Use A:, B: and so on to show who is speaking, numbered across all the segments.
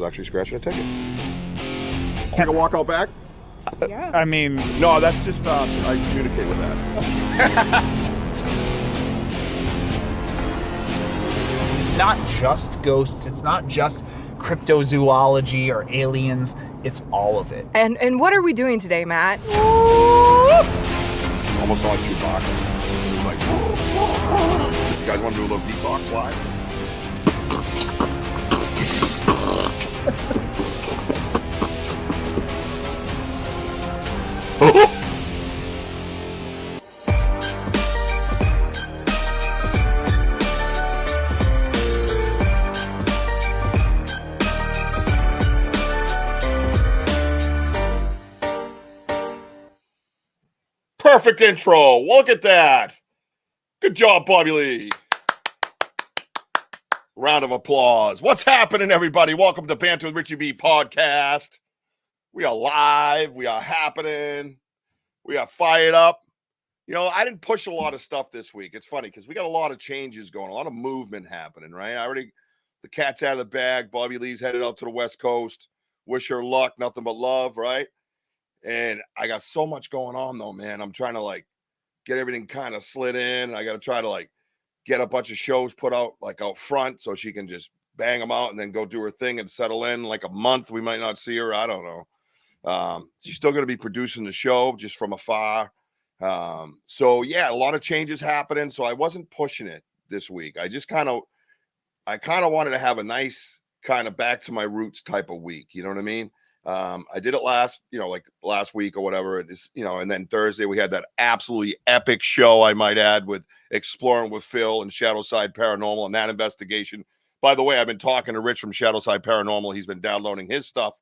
A: actually scratching a ticket. Take a walk out back?
B: Yeah.
C: I mean,
A: No, that's just, I communicate with that.
C: it's not just ghosts. It's not just cryptozoology or aliens. It's all of it.
B: And what are we doing today, Matt?
A: Almost like Chewbacca. Like, you guys want to do a little beatbox live? Perfect intro. Look at that. Good job, Bobby Lee. Round of applause. What's happening, everybody? Welcome to Banter with Richie B podcast. We are live. We are happening. We are fired up. You know, I didn't push a lot of stuff this week. It's funny because we got a lot of changes going, a lot of movement happening, right? The cat's out of the bag. Bobby Lee's headed out to the West Coast. Wish her luck. Nothing but love, right? And I got so much going on, though, man. I'm trying to, get everything kind of slid in. I got to try to, get a bunch of shows put out, out front so she can just bang them out and then go do her thing and settle in. A month, we might not see her. I don't know. She's still going to be producing the show just from afar. So, yeah, a lot of changes happening. So I wasn't pushing it this week. I kind of wanted to have a nice kind of back to my roots type of week. You know what I mean? I did it last week or whatever it is, and then Thursday we had that absolutely epic show, I might add, with Exploring with Phil and Shadowside Paranormal and that investigation. By the way, I've been talking to Rich from Shadowside Paranormal. He's been downloading his stuff.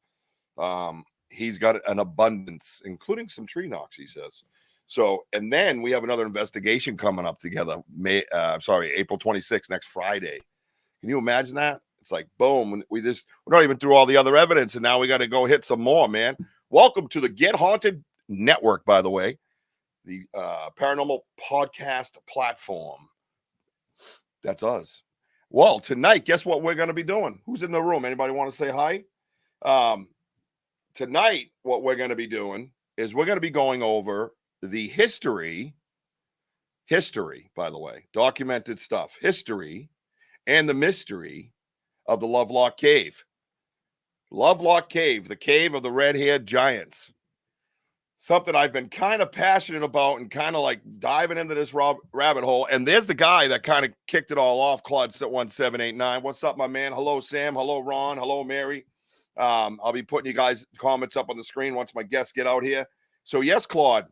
A: He's got an abundance, including some tree knocks, he says. So, and then we have another investigation coming up together, April 26th, next Friday. Can you imagine that? It's like, boom, we're not even through all the other evidence, and now we got to go hit some more, man. Welcome to the Get Haunted Network, by the way, the paranormal podcast platform. That's us. Well, tonight, guess what we're going to be doing? Who's in the room? Anybody want to say hi? Tonight, what we're going to be doing is we're going to be going over the history, by the way, documented stuff, history, and the mystery of the Lovelock Cave. Lovelock Cave, the cave of the red-haired giants. Something I've been kind of passionate about and kind of diving into this rabbit hole. And there's the guy that kind of kicked it all off, Claude1789. What's up, my man? Hello, Sam. Hello, Ron. Hello, Mary. I'll be putting you guys' comments up on the screen once my guests get out here. So, yes, Claude,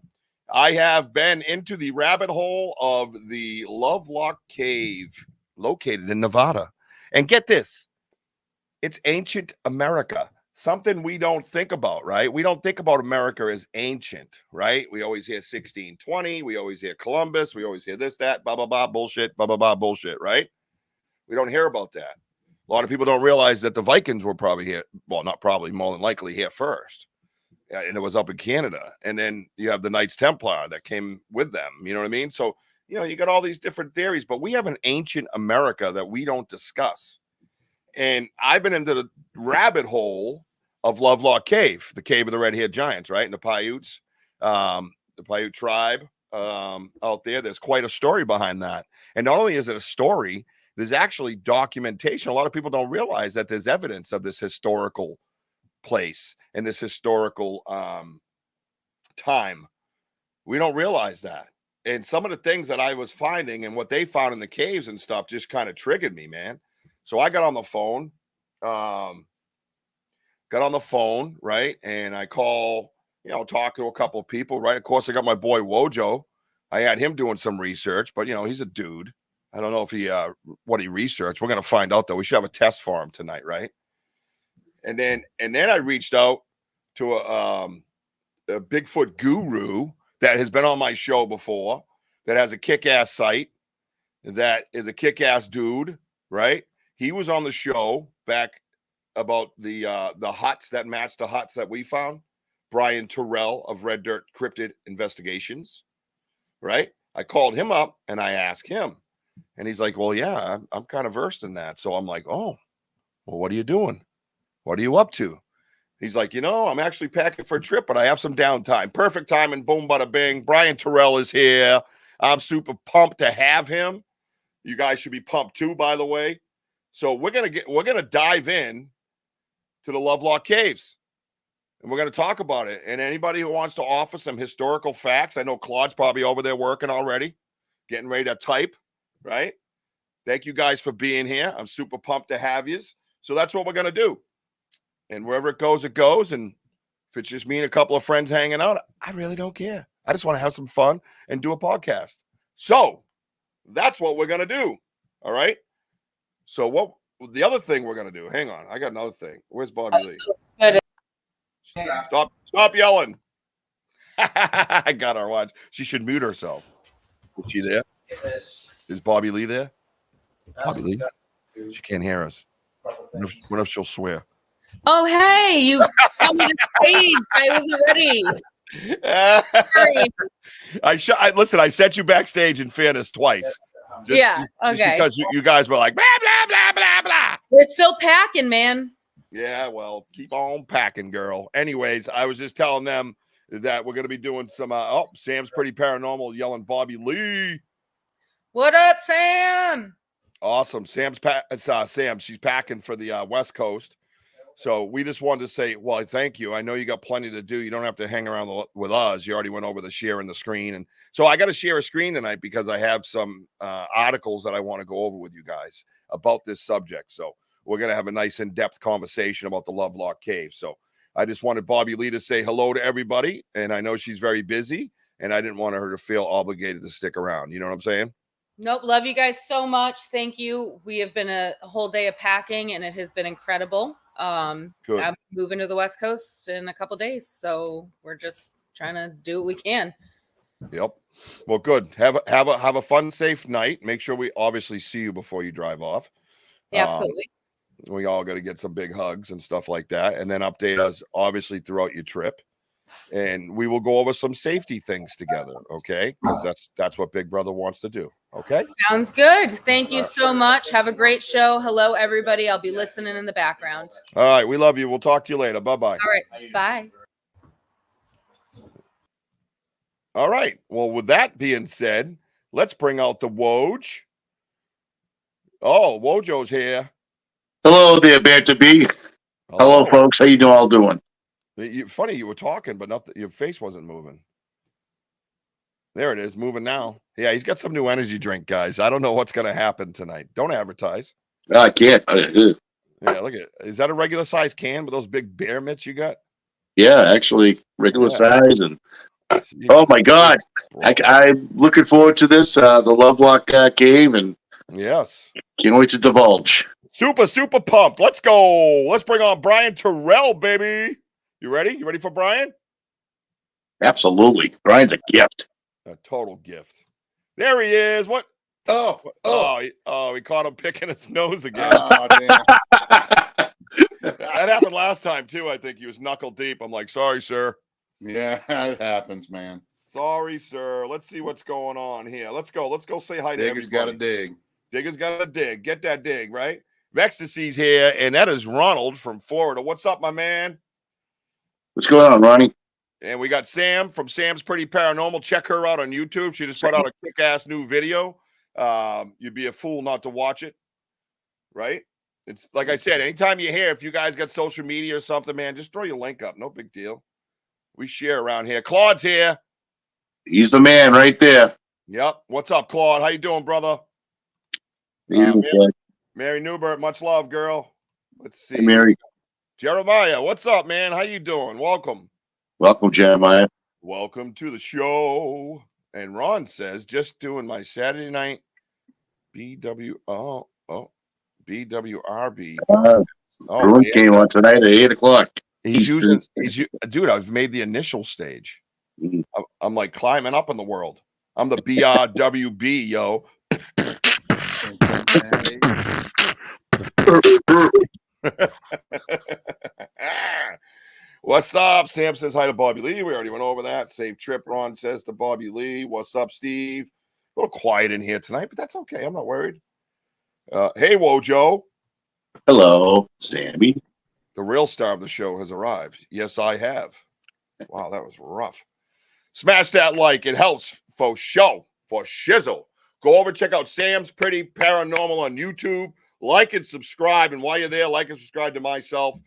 A: I have been into the rabbit hole of the Lovelock Cave located in Nevada. And get this, it's ancient America, something we don't think about, right? We don't think about America as ancient, right? We always hear 1620. We always hear Columbus. We always hear this, that, blah, blah, blah, bullshit, blah, blah, blah, bullshit, right? We don't hear about that. A lot of people don't realize that the Vikings were probably here. Well, not probably, more than likely here first. And it was up in Canada. And then you have the Knights Templar that came with them. You know what I mean? So, you got all these different theories, but we have an ancient America that we don't discuss. And I've been into the rabbit hole of Lovelock Cave, the cave of the red-haired giants, right? And the Paiutes, the Paiute tribe out there. There's quite a story behind that. And not only is it a story, there's actually documentation. A lot of people don't realize that there's evidence of this historical place and this historical time. We don't realize that. And some of the things that I was finding and what they found in the caves and stuff just kind of triggered me, man. So I got on the phone, right? And I call, talk to a couple of people, right? Of course, I got my boy Wojo. I had him doing some research, but, he's a dude. I don't know if what he researched. We're going to find out, though. We should have a test for him tonight, right? And then I reached out to a Bigfoot guru that has been on my show before, that has a kick-ass site, that is a kick-ass dude, right? He was on the show back about the huts that matched the huts that we found. Brian Terrell of Red Dirt Cryptid Investigations, right? I called him up and I asked him. And he's like, well, yeah, I'm kind of versed in that. So I'm like, oh, well, what are you doing? What are you up to? He's like, I'm actually packing for a trip, but I have some downtime. Perfect timing. Boom, bada bing. Brian Terrell is here. I'm super pumped to have him. You guys should be pumped too, by the way. So we're gonna dive in to the Lovelock Caves, and we're gonna talk about it. And anybody who wants to offer some historical facts, I know Claude's probably over there working already, getting ready to type. Right? Thank you guys for being here. I'm super pumped to have you. So that's what we're gonna do. And wherever it goes, it goes. And if it's just me and a couple of friends hanging out, I really don't care. I just want to have some fun and do a podcast. So that's what we're going to do. All right. So the other thing we're going to do, hang on. I got another thing. Where's Bobby Lee? Stop yelling. I got our watch. She should mute herself. Is she there? Is Bobby Lee there? Bobby Lee? She can't hear us. What if she'll swear?
D: Oh, hey, you got me to stage. I wasn't ready. Sorry.
A: Listen, I sent you backstage in fairness twice.
D: Okay.
A: Just because you guys were like, blah, blah, blah, blah, blah.
D: We're still packing, man.
A: Yeah, well, keep on packing, girl. Anyways, I was just telling them that we're going to be doing some, Sam's Pretty Paranormal yelling Bobby Lee.
D: What up, Sam?
A: Awesome. Sam, she's packing for the West Coast. So we just wanted to say, well, thank you. I know you got plenty to do. You don't have to hang around with us. You already went over the sharing the screen. And so I got to share a screen tonight because I have some articles that I want to go over with you guys about this subject. So we're going to have a nice in-depth conversation about the Lovelock Cave. So I just wanted Bobby Lee to say hello to everybody. And I know she's very busy, and I didn't want her to feel obligated to stick around. You know what I'm saying?
D: Nope. Love you guys so much. Thank you. We have been a whole day of packing, and it has been incredible.
A: Good.
D: I'm moving to the West Coast in a couple days, so we're just trying to do what we can.
A: Yep. Well, good. Have a fun, safe night. Make sure we obviously see you before you drive off.
D: Yeah, absolutely.
A: We all got to get some big hugs and stuff like that, and then update us obviously throughout your trip. And we will go over some safety things together, okay? Because that's what Big Brother wants to do. Okay.
D: Sounds good. Thank you so much. Have a great show. Hello, everybody. I'll be listening in the background.
A: All right. We love you. We'll talk to you later. Bye-bye.
D: All right. Bye.
A: All right. Well, with that being said, let's bring out the Woj. Oh, Wojo's here.
E: Hello there, Banter B. Hello, folks. How you all doing?
A: Funny, you were talking, but your face wasn't moving. There it is, moving now. Yeah, he's got some new energy drink, guys. I don't know what's going to happen tonight. Don't advertise.
E: I can't.
A: Yeah, look at it. Is that a regular size can with those big bear mitts you got?
E: Yeah, actually, regular size. And oh my God, I'm looking forward to this. The Lovelock Cave, and
A: yes,
E: can't wait to divulge.
A: Super pumped. Let's go. Let's bring on Brian Terrell, baby. You ready? You ready for Brian?
E: Absolutely. Brian's a gift.
A: A total gift. There he is. What?
F: Oh,
A: he caught him picking his nose again.
F: Oh, damn.
A: That happened last time too. I think he was knuckle deep. I'm like, sorry, sir.
F: Yeah, it happens, man.
A: Sorry, sir. Let's see what's going on here. Let's go. Let's go say hi to
F: Digger's
A: everybody.
F: got to dig.
A: Digger's got to dig. Get that dig, right? Vextasy's here, and that is Ronald from Florida. What's up, my man?
E: What's going on, Ronnie?
A: And we got Sam from Sam's Pretty Paranormal. Check her out on YouTube. She just put out a kick-ass new video. You'd be a fool not to watch it, right? It's like I said, anytime you hear, if you guys got social media or something, man, just throw your link up. No big deal. We share around here. Claude's here.
E: He's the man right there.
A: Yep. What's up, Claude? How you doing, brother? Mary Newbert, much love, girl. Let's see.
E: Hey, Mary.
A: Jeremiah, what's up, man? How you doing? Welcome.
E: Welcome, Jeremiah.
A: Welcome to the show. And Ron says, just doing my Saturday night BWRB.
E: Bruins game on tonight at 8:00.
A: Dude, I've made the initial stage. I'm like climbing up in the world. I'm the BRWB, yo. What's up? Sam says hi to Bobby Lee. We already went over that. Safe trip, Ron says to Bobby Lee. What's up, Steve? A little quiet in here tonight, but that's okay. I'm not worried. Hey, Wojo.
E: Hello, Sammy.
A: The real star of the show has arrived. Yes, I have. Wow, that was rough. Smash that like. It helps for show, for shizzle. Go over and check out Sam's Pretty Paranormal on YouTube. Like and subscribe. And while you're there, like and subscribe to myself.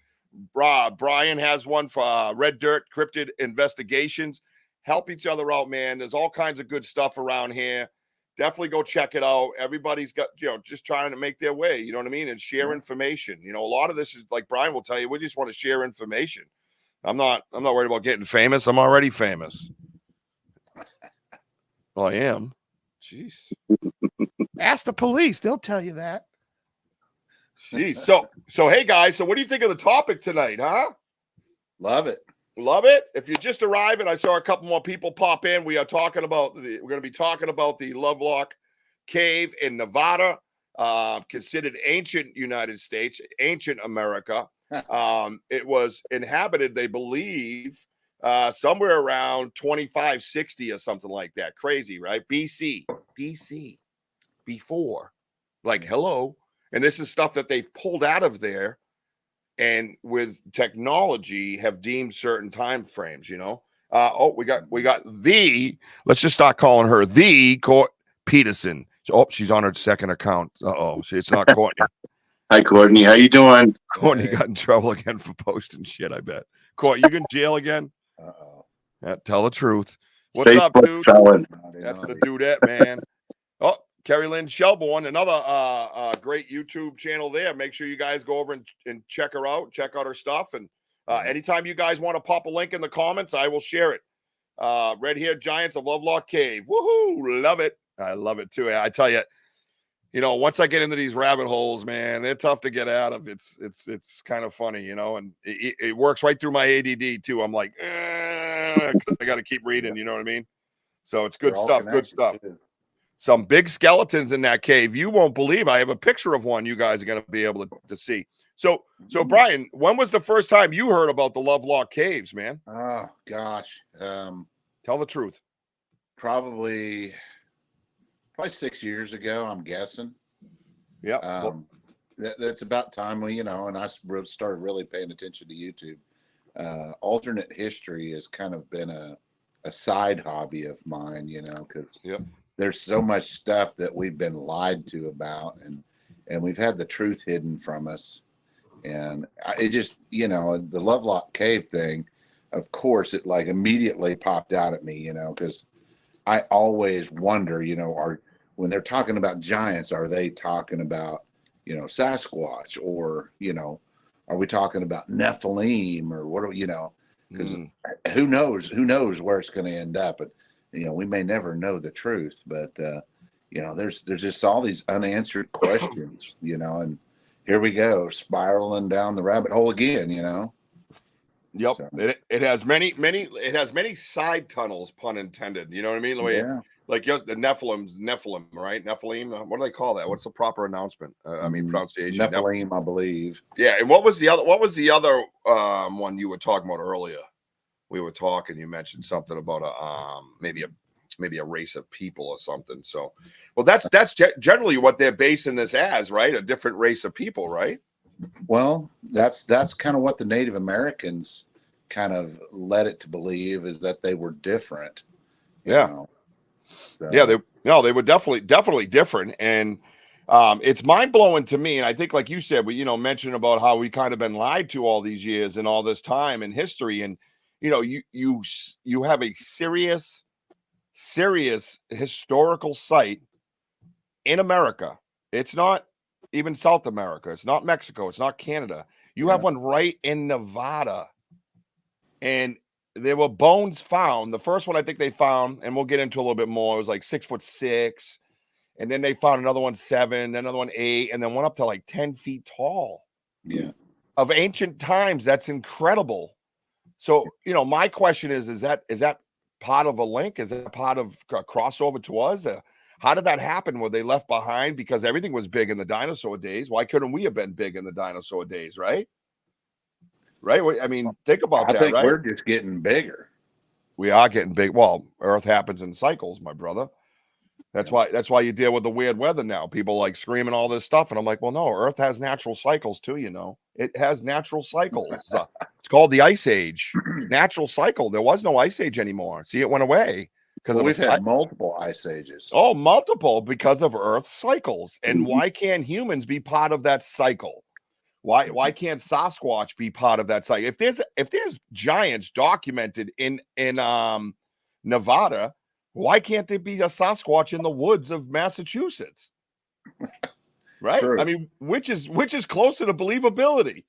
A: Brian has one for Red Dirt Cryptid Investigations. Help each other out, man. There's all kinds of good stuff around here. Definitely go check it out. Everybody's got, just trying to make their way, you know what I mean? And share information. A lot of this is like Brian will tell you, we just want to share information. I'm not worried about getting famous. I'm already famous. Well, I am. Jeez. Ask the police. They'll tell you that. Jeez. So hey guys, so what do you think of the topic tonight, huh?
F: Love it.
A: Love it. If you're just arriving, I saw a couple more people pop in. We're going to be talking about the Lovelock Cave in Nevada, considered ancient United States, ancient America. It was inhabited, they believe, somewhere around 2560 or something like that. Crazy, right? BC, before, like, hello. And this is stuff that they've pulled out of there. And with technology have deemed certain time frames, we got let's just start calling her the Court Peterson. So, she's on her second account. It's not Courtney.
E: Hi, Courtney. How you doing?
A: Courtney got in trouble again for posting shit, I bet. Court, you in jail again? Yeah, tell the truth. What's
E: Safe
A: up,
E: what's
A: dude?
E: going.
A: That's the dudette, man. Oh, Carrie Lynn Shelbourne, another great YouTube channel there. Make sure you guys go over and check her out. Check out her stuff. And anytime you guys want to pop a link in the comments, I will share it. Red-haired giants of Lovelock Cave. Woohoo! Love it. I love it, too. I tell you, once I get into these rabbit holes, man, they're tough to get out of. It's kind of funny, and it works right through my ADD, too. I'm like, I got to keep reading, you know what I mean? So it's good stuff, good stuff. Too. Some big skeletons in that cave. You won't believe. I have a picture of one you guys are going to be able to see. So Brian, when was the first time you heard about the Lovelock Caves, man?
F: Oh, gosh.
A: Tell the truth.
F: Probably 6 years ago, I'm guessing.
A: Yeah.
F: That's about time we, and I started really paying attention to YouTube. Alternate history has kind of been a side hobby of mine, because there's so much stuff that we've been lied to about, and we've had the truth hidden from us. And it just, the Lovelock Cave thing, of course, it like immediately popped out at me, because I always wonder, when they're talking about giants, are they talking about, Sasquatch, or, are we talking about Nephilim, or what, because who knows where it's going to end up. But, we may never know the truth, but, there's just all these unanswered questions, and here we go, spiraling down the rabbit hole again,
A: Yep.
F: So.
A: It has many side tunnels, pun intended. You know what I mean? Like just the Nephilim, right? Nephilim. What do they call that? What's the proper announcement? Pronunciation.
F: Nephilim, I believe.
A: Yeah. And what was the other one you were talking about earlier? We were talking. You mentioned something about maybe a race of people or something. So, well, that's generally what they're basing this as, right? A different race of people, right?
F: Well, that's kind of what the Native Americans kind of led it to believe, is that they were different.
A: So. Yeah, they were definitely different, and it's mind blowing to me. And I think, like you said, we mentioned about how we kind of been lied to all these years and all this time in history, and you have a serious historical site in America. It's not even South America. It's not Mexico. It's not Canada. You have one right in Nevada. And there were bones found. The first one I think they found, and we'll get into a little bit more, it was like 6'6". And then they found another one 7, another one 8, and then one up to like 10 feet tall.
F: Yeah.
A: Of ancient times. That's incredible. So, my question is that part of a link? Is it part of a crossover to us? How did that happen? Were they left behind because everything was big in the dinosaur days? Why couldn't we have been big in the dinosaur days, right? Right? I mean, think about that, right?
F: I think we're just getting bigger.
A: We are getting big. Well, Earth happens in cycles, my brother. That's why you deal with the weird weather now. People like screaming all this stuff, and I'm like, well, no, Earth has natural cycles too. It has natural cycles. It's called the Ice Age. Natural cycle. There was no Ice Age anymore. See, it went away because
F: we've had multiple ice ages.
A: Oh, multiple because of Earth cycles. And why can't humans be part of that cycle? Why can't Sasquatch be part of that cycle? If there's giants documented in Nevada, why can't there be a Sasquatch in the woods of Massachusetts? Right?
F: True.
A: I mean, which is closer to believability?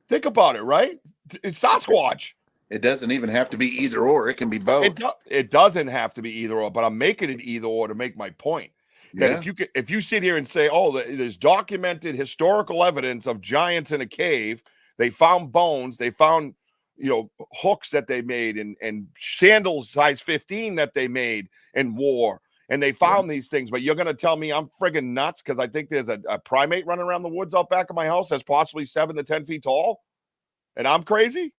A: Think about it, right? It's Sasquatch.
F: It doesn't even have to be either or. It can be both.
A: It doesn't have to be either or, but I'm making it either or to make my point. That if you sit here and say, oh, there's documented historical evidence of giants in a cave, they found bones, they found hooks that they made and sandals size 15 that they made and wore, and they found these things, but you're going to tell me I'm friggin' nuts because I think there's a primate running around the woods out back of my house that's possibly 7 to 10 feet tall, and I'm crazy?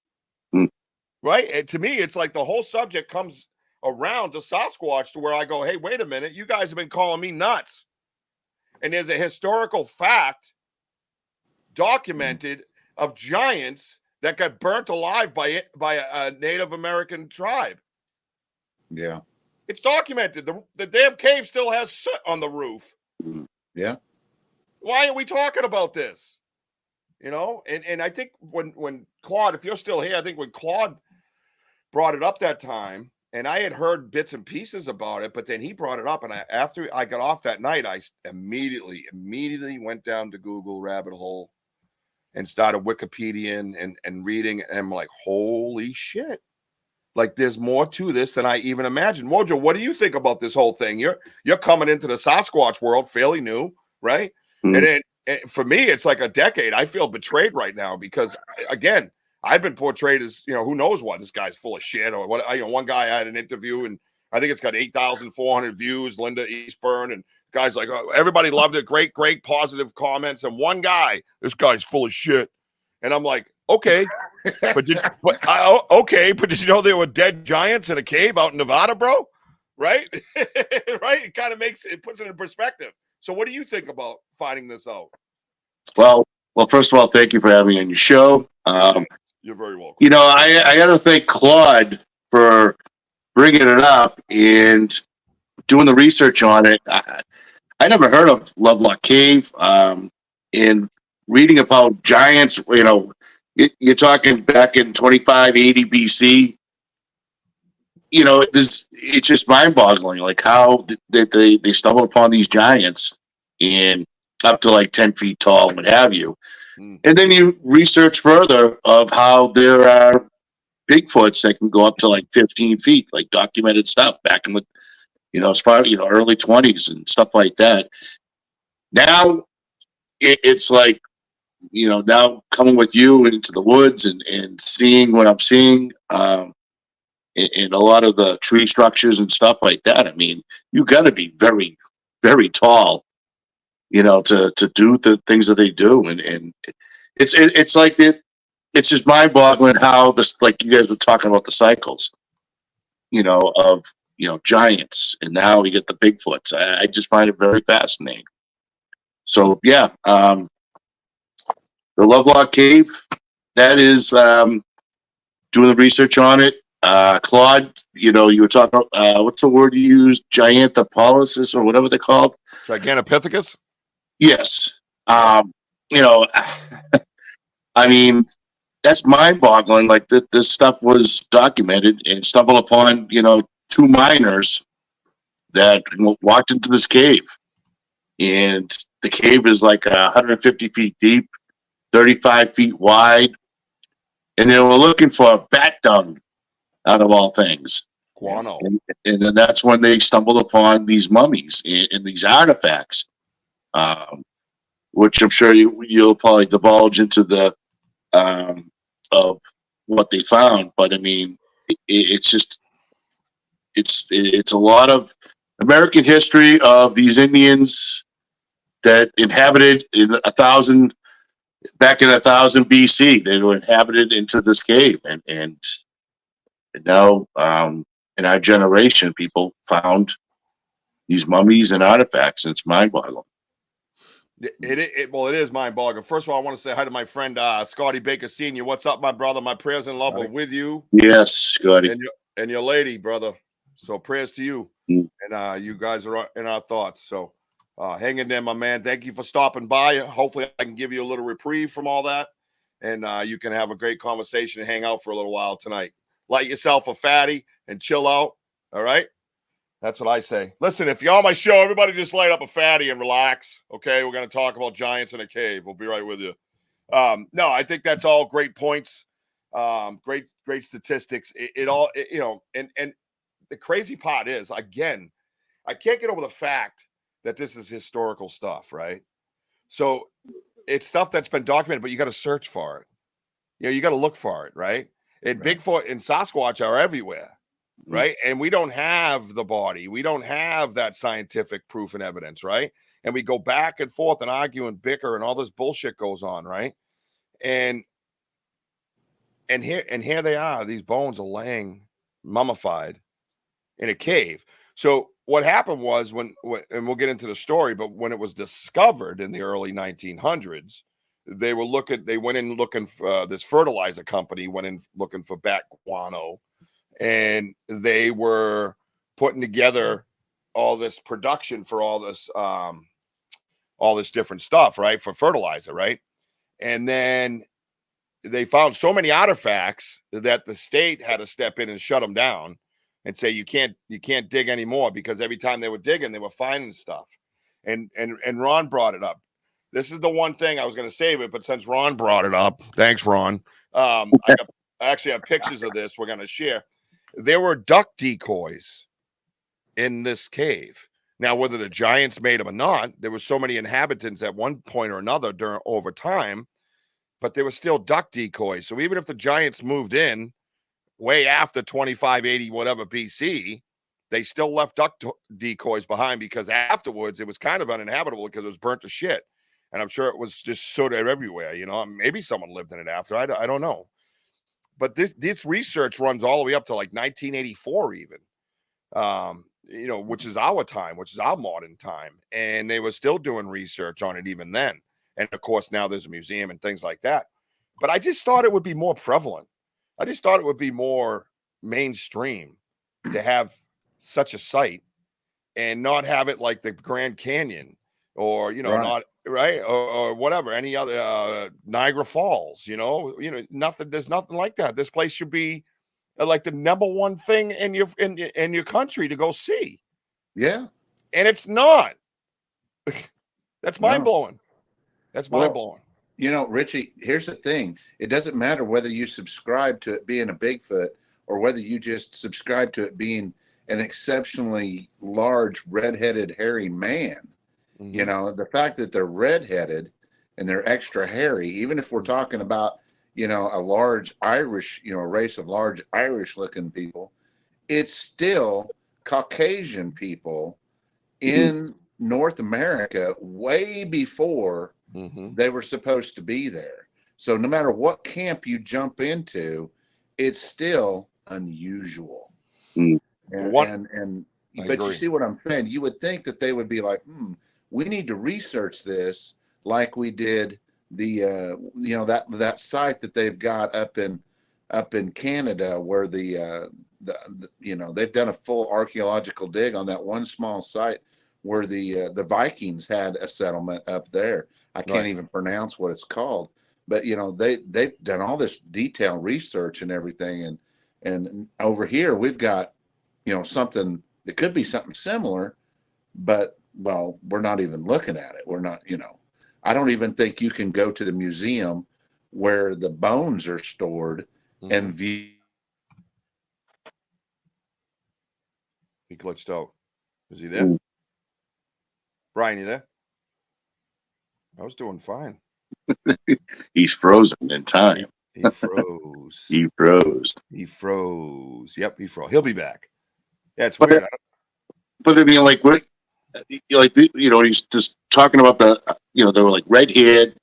A: Right? And to me, it's like the whole subject comes around to Sasquatch to where I go, hey, wait a minute, you guys have been calling me nuts. And there's a historical fact documented of giants that got burnt alive by a Native American tribe.
F: Yeah. It's
A: documented. The damn cave still has soot on the roof.
F: Yeah.
A: Why are we talking about this? And I think when Claude, if you're still here, I think when Claude brought it up that time, and I had heard bits and pieces about it, but then he brought it up, and after I got off that night, I immediately went down to Google rabbit hole and started Wikipedia and reading, and I'm like, holy shit. Like, there's more to this than I even imagined. Wojo, what do you think about this whole thing? You're coming into the Sasquatch world fairly new, right? And for me, it's like a decade. I feel betrayed right now because, again, I've been portrayed as, who knows what, this guy's full of shit or what. One guy I had an interview and I think it's got 8,400 views, Linda Eastburn, and guys like, oh, everybody loved it. Great positive comments. And one guy, this guy's full of shit. And I'm like, okay, but did you know there were dead giants in a cave out in Nevada, bro? Right? Right? It puts it in perspective. So what do you think about finding this out?
E: Well, first of all, thank you for having me on your show.
A: You're very welcome.
E: I got to thank Claude for bringing it up and doing the research on it. I never heard of Lovelock Cave. And reading about giants, you're talking back in 2580 BC. It's just mind-boggling, like how they stumbled upon these giants and up to like 10 feet tall, what have you. And then you research further of how there are Bigfoots that can go up to like 15 feet, like documented stuff back in the, it's probably, early 20s and stuff like that. Now it's like, now coming with you into the woods and seeing what I'm seeing, and a lot of the tree structures and stuff like that. I mean, you got to be very, very tall, to do the things that they do. And it's like it's just mind boggling how this, like you guys were talking about the cycles, of, giants, and now we get the Bigfoots. I just find it very fascinating. So yeah, the Lovelock Cave, that is, doing the research on it. Claude, you were talking about, what's the word you used? Gigantopolis or whatever they're called?
A: Gigantopithecus?
E: Yes. I mean, that's mind-boggling. Like this stuff was documented and stumbled upon, 2 miners that walked into this cave, and the cave is like 150 feet deep, 35 feet wide, and they were looking for bat dung, out of all things.
A: Guano.
E: And then that's when they stumbled upon these mummies and these artifacts, which I'm sure you'll probably divulge into the of what they found. But I mean, it's just it's a lot of American history of these Indians that inhabited in 1000 BC. They were inhabited into this cave, and now in our generation, people found these mummies and artifacts. And it's mind-boggling.
A: Well, it is mind-boggling. First of all, I want to say hi to my friend Scotty Baker Sr. What's up, my brother? My prayers and love are with you.
E: Yes, Scotty.
A: And your lady, brother. So prayers to you. And you guys are in our thoughts. So hang in there, my man. Thank you for stopping by. Hopefully I can give you a little reprieve from all that. And you can have a great conversation and hang out for a little while tonight. Light yourself a fatty and chill out. All right? That's what I say. Listen, if you're on my show, everybody just light up a fatty and relax. Okay, we're going to talk about giants in a cave. We'll be right with you. No, I think that's all great points. Great statistics. And the crazy part is, again, I can't get over the fact that this is historical stuff, right? So it's stuff that's been documented, but you got to search for it. You got to look for it, right? And right. Bigfoot and Sasquatch are everywhere. Right. And we don't have the body. We don't have that scientific proof and evidence. Right. And we go back and forth and argue and bicker and all this bullshit goes on. Right. And here they are. These bones are laying mummified in a cave. So what happened was when and we'll get into the story, but when it was discovered in the early 1900s, they went in looking for this fertilizer company, went in looking for bat guano. And they were putting together all this production for all this different stuff, right? For fertilizer, right? And then they found so many artifacts that the state had to step in and shut them down and say, you can't dig anymore, because every time they were digging, they were finding stuff. And Ron brought it up. This is the one thing I was going to save it, but since Ron brought it up, thanks, Ron. I actually have pictures of this we're going to share. There were duck decoys in this cave. Now, whether the giants made them or not, there were so many inhabitants at one point or another over time, but there were still duck decoys. So even if the giants moved in way after 2580 whatever BC, they still left duck decoys behind, because afterwards it was kind of uninhabitable because it was burnt to shit. And I'm sure it was just soda everywhere. Maybe someone lived in it after. I don't know. But this research runs all the way up to like 1984 even, which is our time, which is our modern time. And they were still doing research on it even then. And, of course, now there's a museum and things like that. But I just thought it would be more prevalent. I just thought it would be more mainstream to have such a site and not have it like the Grand Canyon or, right. Not right or whatever, any other Niagara Falls, nothing. There's nothing like that. This place should be like the number one thing in your country to go see. Yeah, and it's not. That's mind blowing. That's mind blowing.
F: Richie, here's the thing. It doesn't matter whether you subscribe to it being a Bigfoot or whether you just subscribe to it being an exceptionally large, redheaded, hairy man. Mm-hmm. The fact that they're redheaded and they're extra hairy, even if we're talking about, a large Irish, a race of large Irish looking people, it's still Caucasian people in North America way before they were supposed to be there. So no matter what camp you jump into, it's still unusual. Mm. But you see what I'm saying? You would think that they would be like, we need to research this like we did the that site that they've got up in Canada, where the they've done a full archaeological dig on that one small site where the Vikings had a settlement up there. I can't even pronounce what it's called, but they've done all this detailed research and everything, and over here we've got something that could be something similar, but well, we're not even looking at it. We're not, I don't even think you can go to the museum where the bones are stored and view.
A: He glitched out. Is he there? Brian, you there? I was doing fine.
E: He's frozen in time.
A: He froze.
E: He froze.
A: He froze. Yep, he froze. He'll be back. Yeah, it's weird.
E: But I mean, like, what? He's just talking about they were like red-haired,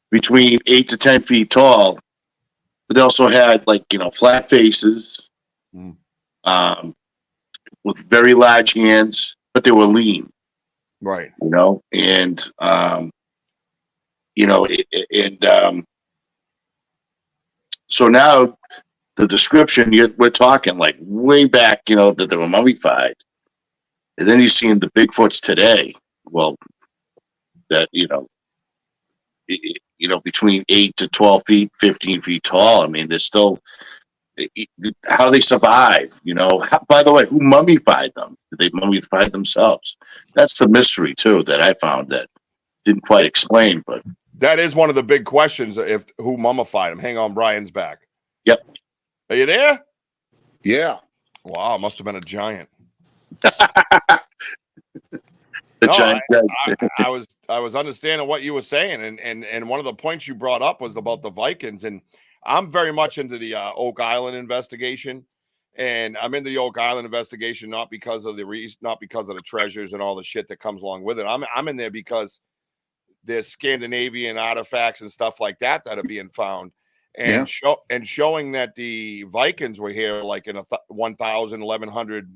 E: between 8 to 10 feet tall, but they also had flat faces, with very large hands. but they were lean,
A: Right.
E: you know, and you know, so now the description we're talking like way back, you know, that they were mummified, and then you're seeing the Bigfoots today. Well, that you know, between 8 to 12 feet, 15 feet tall. I mean, they're still. How do they survive? You know. By the way, who mummified them? Did they mummify themselves? That's the mystery too that I found that didn't quite explain. But
A: that is one of the big questions: if who mummified them? Hang on, Brian's back.
E: Yep.
A: Are you there?
F: Yeah.
A: Wow, must have been a giant.
E: Giant.
A: I was understanding what you were saying, and one of the points you brought up was about the Vikings, and I'm very much into the Oak Island investigation, and I'm into the Oak Island investigation not because of the treasures and all the shit that comes along with it. I'm in there because there's Scandinavian artifacts and stuff like that are being found, and showing that the Vikings were here like in 1000, 1100,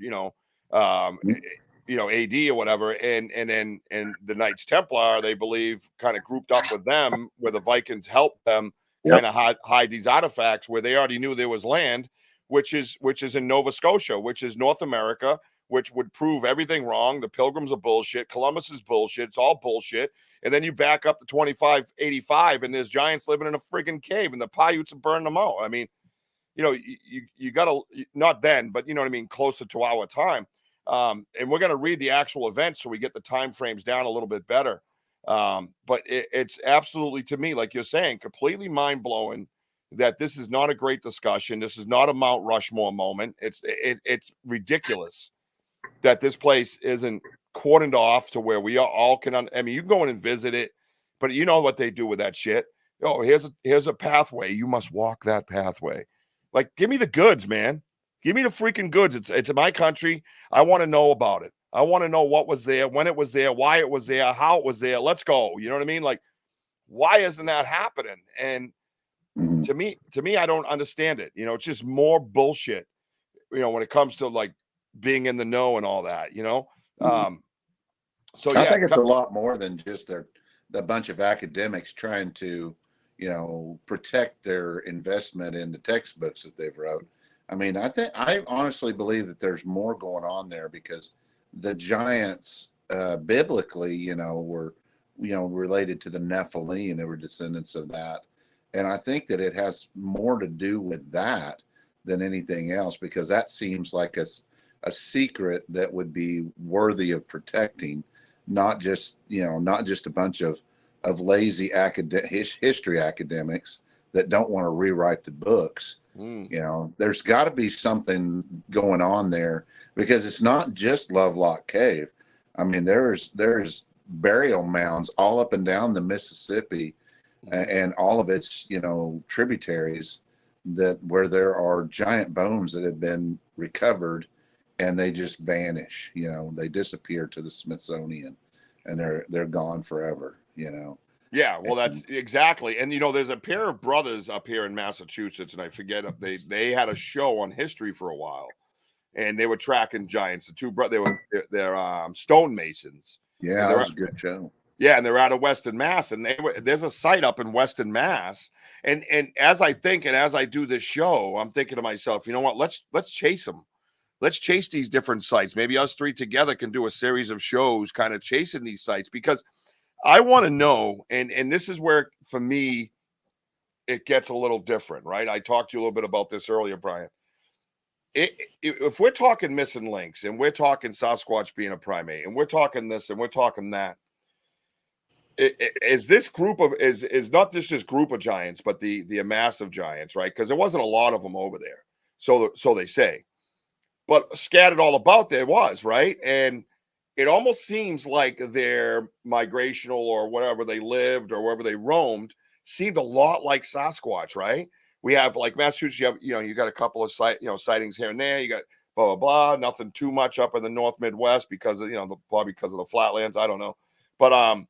A: AD or whatever, and the Knights Templar, they believe, kind of grouped up with them, where the Vikings helped them kind of hide these artifacts where they already knew there was land, which is in Nova Scotia, which is North America, which would prove everything wrong. The Pilgrims are bullshit. Columbus is bullshit. It's all bullshit. And then you back up to 2585, and there's giants living in a friggin' cave, and the Paiutes are burning them out. I mean, you got to, not then, but you know what I mean, closer to our time. And we're going to read the actual event so we get the time frames down a little bit better. But it's absolutely, to me, like you're saying, completely mind-blowing that this is not a great discussion. This is not a Mount Rushmore moment. It's ridiculous that this place isn't cordoned off to where we all can. I mean, you can go in and visit it, but you know what they do with that shit. Oh, here's a pathway. You must walk that pathway. Like, give me the goods, man. Give me the freaking goods. It's my country. I want to know about it. I want to know what was there, when it was there, why it was there, how it was there. Let's go. You know what I mean? Like, why isn't that happening? And to me, I don't understand it. You know, it's just more bullshit, you know, when it comes to like being in the know and all that, you know? So
F: I think it's a lot more than just the bunch of academics trying to, you know, protect their investment in the textbooks that they've wrote. I mean, I honestly believe that there's more going on there, because the giants, biblically, you know, were, you know, related to the Nephilim. They were descendants of that. And I think that it has more to do with that than anything else, because that seems like a secret that would be worthy of protecting, not just a bunch of lazy history academics that don't want to rewrite the books. You know, there's got to be something going on there, because it's not just Lovelock Cave. I mean, there's burial mounds all up and down the Mississippi and all of its, you know, tributaries, where there are giant bones that have been recovered, and they just vanish. You know, they disappear to the Smithsonian, and they're gone forever, you know.
A: Yeah, well, that's exactly. And, you know, there's a pair of brothers up here in Massachusetts, and I forget, they had a show on History for a while, and they were tracking giants. The two brothers, they're stonemasons.
F: Yeah, that was a good show.
A: Yeah, and they're out of Weston, Mass, and there's a site up in Weston, Mass. And as I think, and as I do this show, I'm thinking to myself, you know what? Let's chase them. Let's chase these different sites. Maybe us three together can do a series of shows kind of chasing these sites, because I want to know, and this is where, for me, it gets a little different, right? I talked to you a little bit about this earlier, Brian. If we're talking missing links, and we're talking Sasquatch being a primate, and we're talking this, and we're talking that, is this group of is not just this group of giants, but the massive giants, right? Because there wasn't a lot of them over there, so they say, but scattered all about there was, right? And it almost seems like their migrational, or wherever they lived or wherever they roamed, seemed a lot like Sasquatch, right? We have, like, Massachusetts, you got a couple of sightings here and there. You got blah, blah, blah, nothing too much up in the North Midwest because of, probably because of the flatlands. I don't know. But, and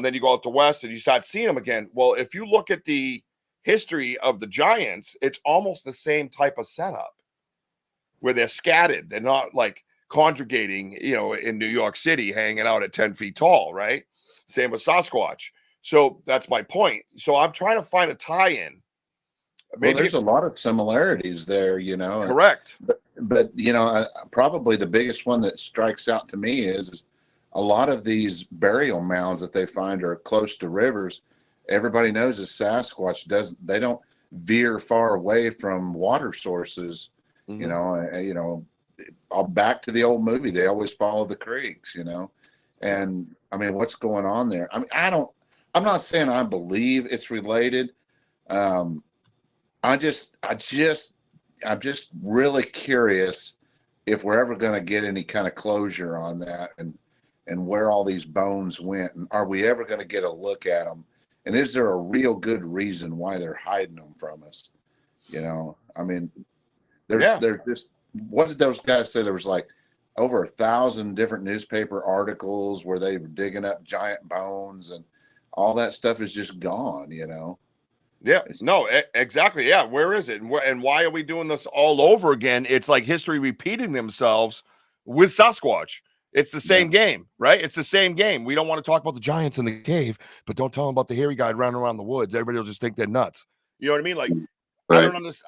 A: then you go out to West and you start seeing them again. Well, if you look at the history of the giants, it's almost the same type of setup where they're scattered. They're not like congregating, in New York City, hanging out at 10 feet tall, right? Same with Sasquatch. So that's my point. So I'm trying to find a tie-in.
F: Well, there's a lot of similarities there,
A: Correct.
F: But probably the biggest one that strikes out to me is a lot of these burial mounds that they find are close to rivers. Everybody knows that Sasquatch they don't veer far away from water sources. I'll back to the old movie. They always follow the creeks, and I mean, what's going on there? I mean, I'm not saying I believe it's related. I'm just really curious if we're ever going to get any kind of closure on that and where all these bones went, and are we ever going to get a look at them? And is there a real good reason why they're hiding them from us? I mean, there's just, what did those guys say? There was like over 1,000 different newspaper articles where they were digging up giant bones, and all that stuff is just gone,
A: Yeah, no, exactly. Yeah. Where is it? And why are we doing this all over again? It's like history repeating themselves with Sasquatch. It's the same game, right? It's the same game. We don't want to talk about the giants in the cave, but don't tell them about the hairy guy running around the woods. Everybody will just think they're nuts. You know what I mean? Like, right.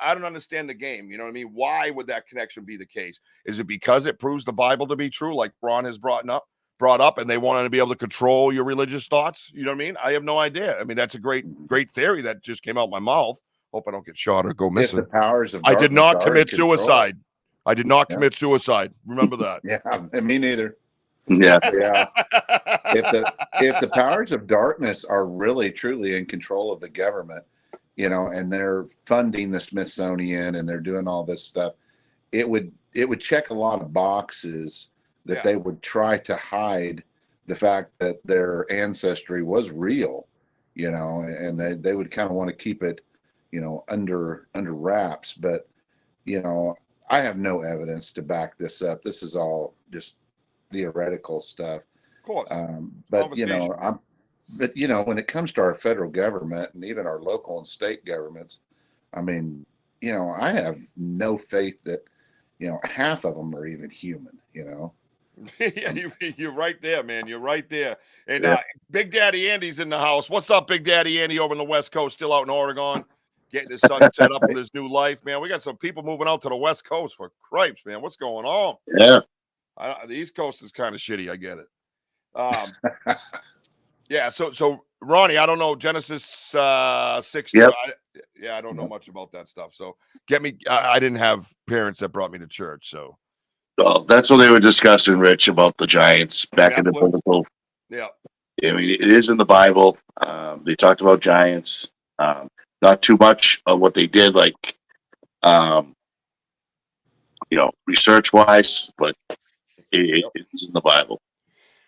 A: I don't understand the game. You know what I mean? Why would that connection be the case? Is it because it proves the Bible to be true, like Ron has brought up, and they wanted to be able to control your religious thoughts? You know what I mean? I have no idea. I mean, that's a great theory that just came out my mouth. Hope I don't get shot or go missing.
F: If the powers of
A: I did not
F: darkness
A: commit suicide. I did not commit suicide. Remember that.
F: Yeah, me neither.
E: Yeah.
F: Yeah. If the powers of darkness are really truly in control of the government, and they're funding the Smithsonian and they're doing all this stuff, it would check a lot of boxes that they would try to hide the fact that their ancestry was real, and they would kind of want to keep it, under wraps. But, I have no evidence to back this up. This is all just theoretical stuff.
A: Of course.
F: But, when it comes to our federal government and even our local and state governments, I mean, I have no faith that, half of them are even human,
A: Yeah, you're right there, man. You're right there. And Big Daddy Andy's in the house. What's up, Big Daddy Andy, over in the West Coast, still out in Oregon, getting his son set up in this new life, man. We got some people moving out to the West Coast for cripes, man. What's going on?
E: Yeah.
A: The East Coast is kind of shitty. I get it. Yeah. So Ronnie, I don't know, Genesis 6.
E: Yep.
A: I don't know much about that stuff. So get me. I didn't have parents that brought me to church, so.
E: Well, that's what they were discussing, Rich, about the giants back in the biblical.
A: Yeah.
E: I mean, it is in the Bible. They talked about giants. Not too much of what they did, like, research wise, but it's in the Bible.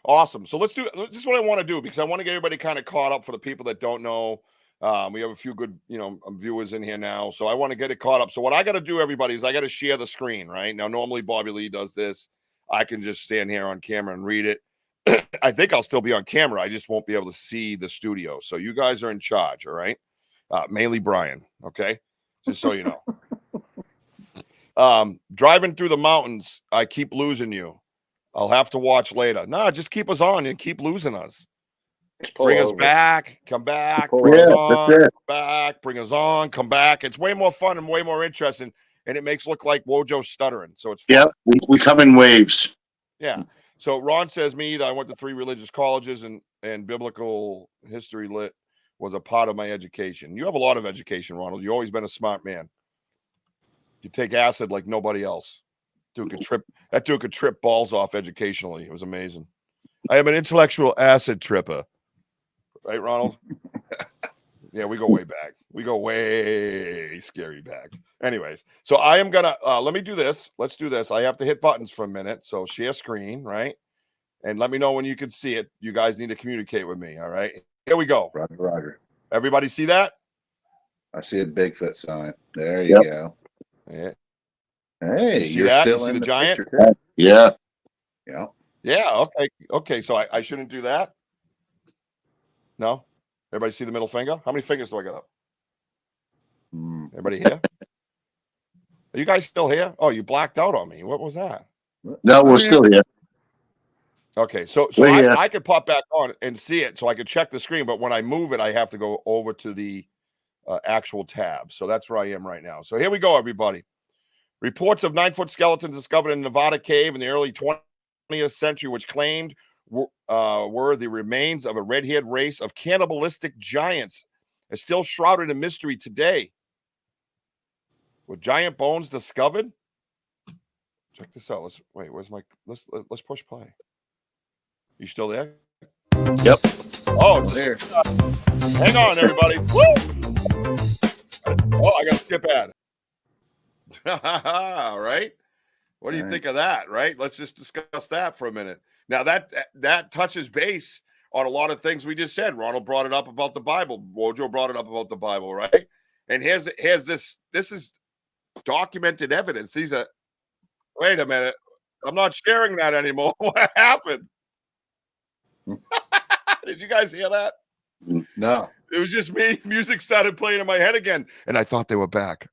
A: Awesome. So this is what I want to do, because I want to get everybody kind of caught up for the people that don't know. We have a few good, viewers in here now. So I want to get it caught up. So what I got to do, everybody, is I got to share the screen, right? Now, normally Bobby Lee does this. I can just stand here on camera and read it. I think I'll still be on camera. I just won't be able to see the studio. So you guys are in charge, all right? Mainly Brian, okay? Just so you know. Driving through the mountains, I keep losing you. I'll have to watch later. No, just keep us on and keep losing us. Bring us back, come back, bring us on, come back, bring us on, come back. It's way more fun and way more interesting, and it makes it look like Wojo's stuttering. So it's fun.
E: Yeah, we come in waves.
A: Yeah. So Ron says me that I went to 3 religious colleges, and biblical history lit was a part of my education. You have a lot of education, Ronald. You've always been a smart man. You take acid like nobody else. That dude could trip balls off educationally. It was amazing. I am an intellectual acid tripper. Right, Ronald? Yeah, we go way back. We go way scary back. Anyways, so I am going to, let me do this. Let's do this. I have to hit buttons for a minute. So share screen, right? And let me know when you can see it. You guys need to communicate with me, all right? Here we go.
F: Roger.
A: Everybody see that?
F: I see a Bigfoot sign. There you go.
A: Yeah.
F: Hey,
A: you're still in the giant?
E: Yeah.
F: Yeah.
A: Yeah, okay. So I shouldn't do that? No? Everybody see the middle finger? How many fingers do I got up? Everybody here? Are you guys still here? Oh, you blacked out on me. What was that?
E: No, we're still here.
A: Okay, so
E: We're here.
A: I could pop back on and see it, so I could check the screen. But when I move it, I have to go over to the actual tab. So that's where I am right now. So here we go, everybody. Reports of 9-foot skeletons discovered in Nevada cave in the early 20th century, which claimed were the remains of a red-haired race of cannibalistic giants, are still shrouded in mystery today. Were giant bones discovered? Check this out. Let's push play. You still there?
E: Yep.
A: Oh,
F: There.
A: hang on, everybody. Woo! Oh, I got to skip ad. Right? What do you think of that? Right? Let's just discuss that for a minute. Now that touches base on a lot of things we just said. Ronald brought it up about the Bible. Wojo brought it up about the Bible, right? And here's this. This is documented evidence. These are. Wait a minute. I'm not sharing that anymore. What happened? Did you guys hear that?
F: No.
A: It was just me. Music started playing in my head again, and I thought they were back.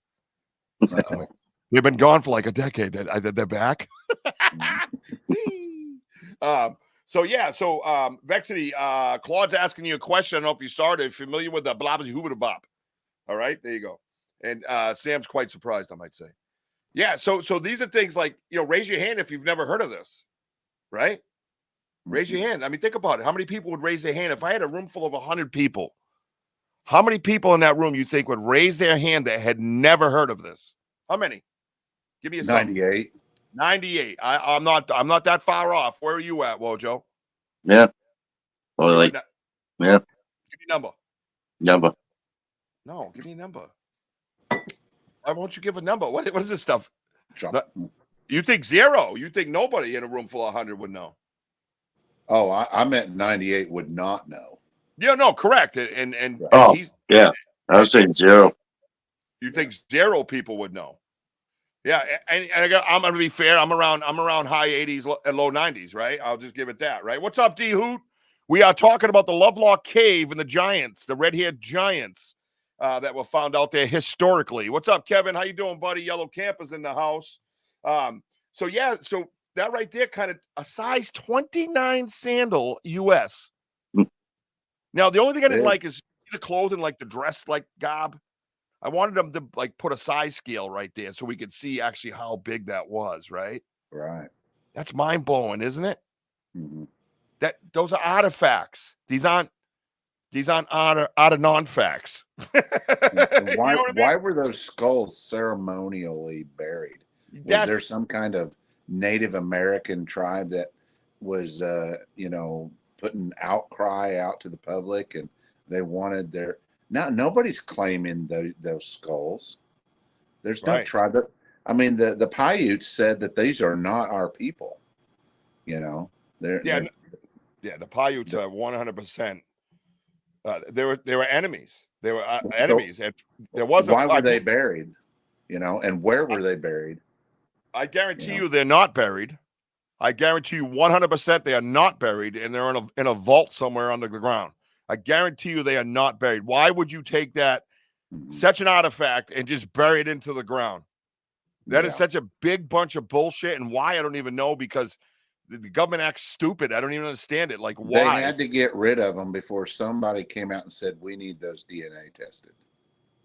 A: They've been gone for like a decade. They're back. So Vexity, Claude's asking you a question. I don't know if you started. Familiar with the blabby hooba bop? All right, there you go. And Sam's quite surprised, I might say. Yeah. So these are things like, raise your hand if you've never heard of this, right? Raise your hand. I mean, think about it. How many people would raise their hand if I had a room full of 100 people? How many people in that room you think would raise their hand that had never heard of this? How many? Give me a
F: 98.
A: 98. I'm not that far off. Where are you at, Wojo?
E: Yeah. Or yeah.
A: Give me a number.
E: Number.
A: No, give me a number. Why won't you give a number? What is this stuff? You think 0? You think nobody in a room full of 100 would know?
F: Oh, I meant 98 would not know.
A: Yeah, no, correct. And
E: he's I was saying 0.
A: You think 0 people would know? Yeah, and I'm going to be fair. I'm around high 80s and low 90s, right? I'll just give it that, right? What's up, D Hoot? We are talking about the Lovelock Cave and the giants, the red-haired giants that were found out there historically. What's up, Kevin? How you doing, buddy? Yellow Campers in the house. So that right there, kind of a size 29 sandal US. Now, the only thing I didn't like is the clothing, like the dress, like garb. I wanted them to like put a size scale right there so we could see actually how big that was, right?
F: Right.
A: That's mind blowing, isn't it?
F: Mm-hmm.
A: Those are artifacts. These aren't out of non-facts.
F: Why were those skulls ceremonially buried? Was there some kind of Native American tribe that was putting outcry out to the public and they wanted their nobody's claiming those skulls. There's no tribe that, I mean, the Paiutes said that these are not our people. The
A: Paiutes are 100%. They were enemies. They were enemies. And there was
F: why were they buried? And where were they buried?
A: I guarantee you they're not buried. I guarantee you 100% they are not buried, and they're in a vault somewhere under the ground. I guarantee you they are not buried. Why would you take that, such an artifact, and just bury it into the ground? That is such a big bunch of bullshit, and why, I don't even know, because the government acts stupid. I don't even understand it. Like, why?
F: They had to get rid of them before somebody came out and said, we need those DNA tested.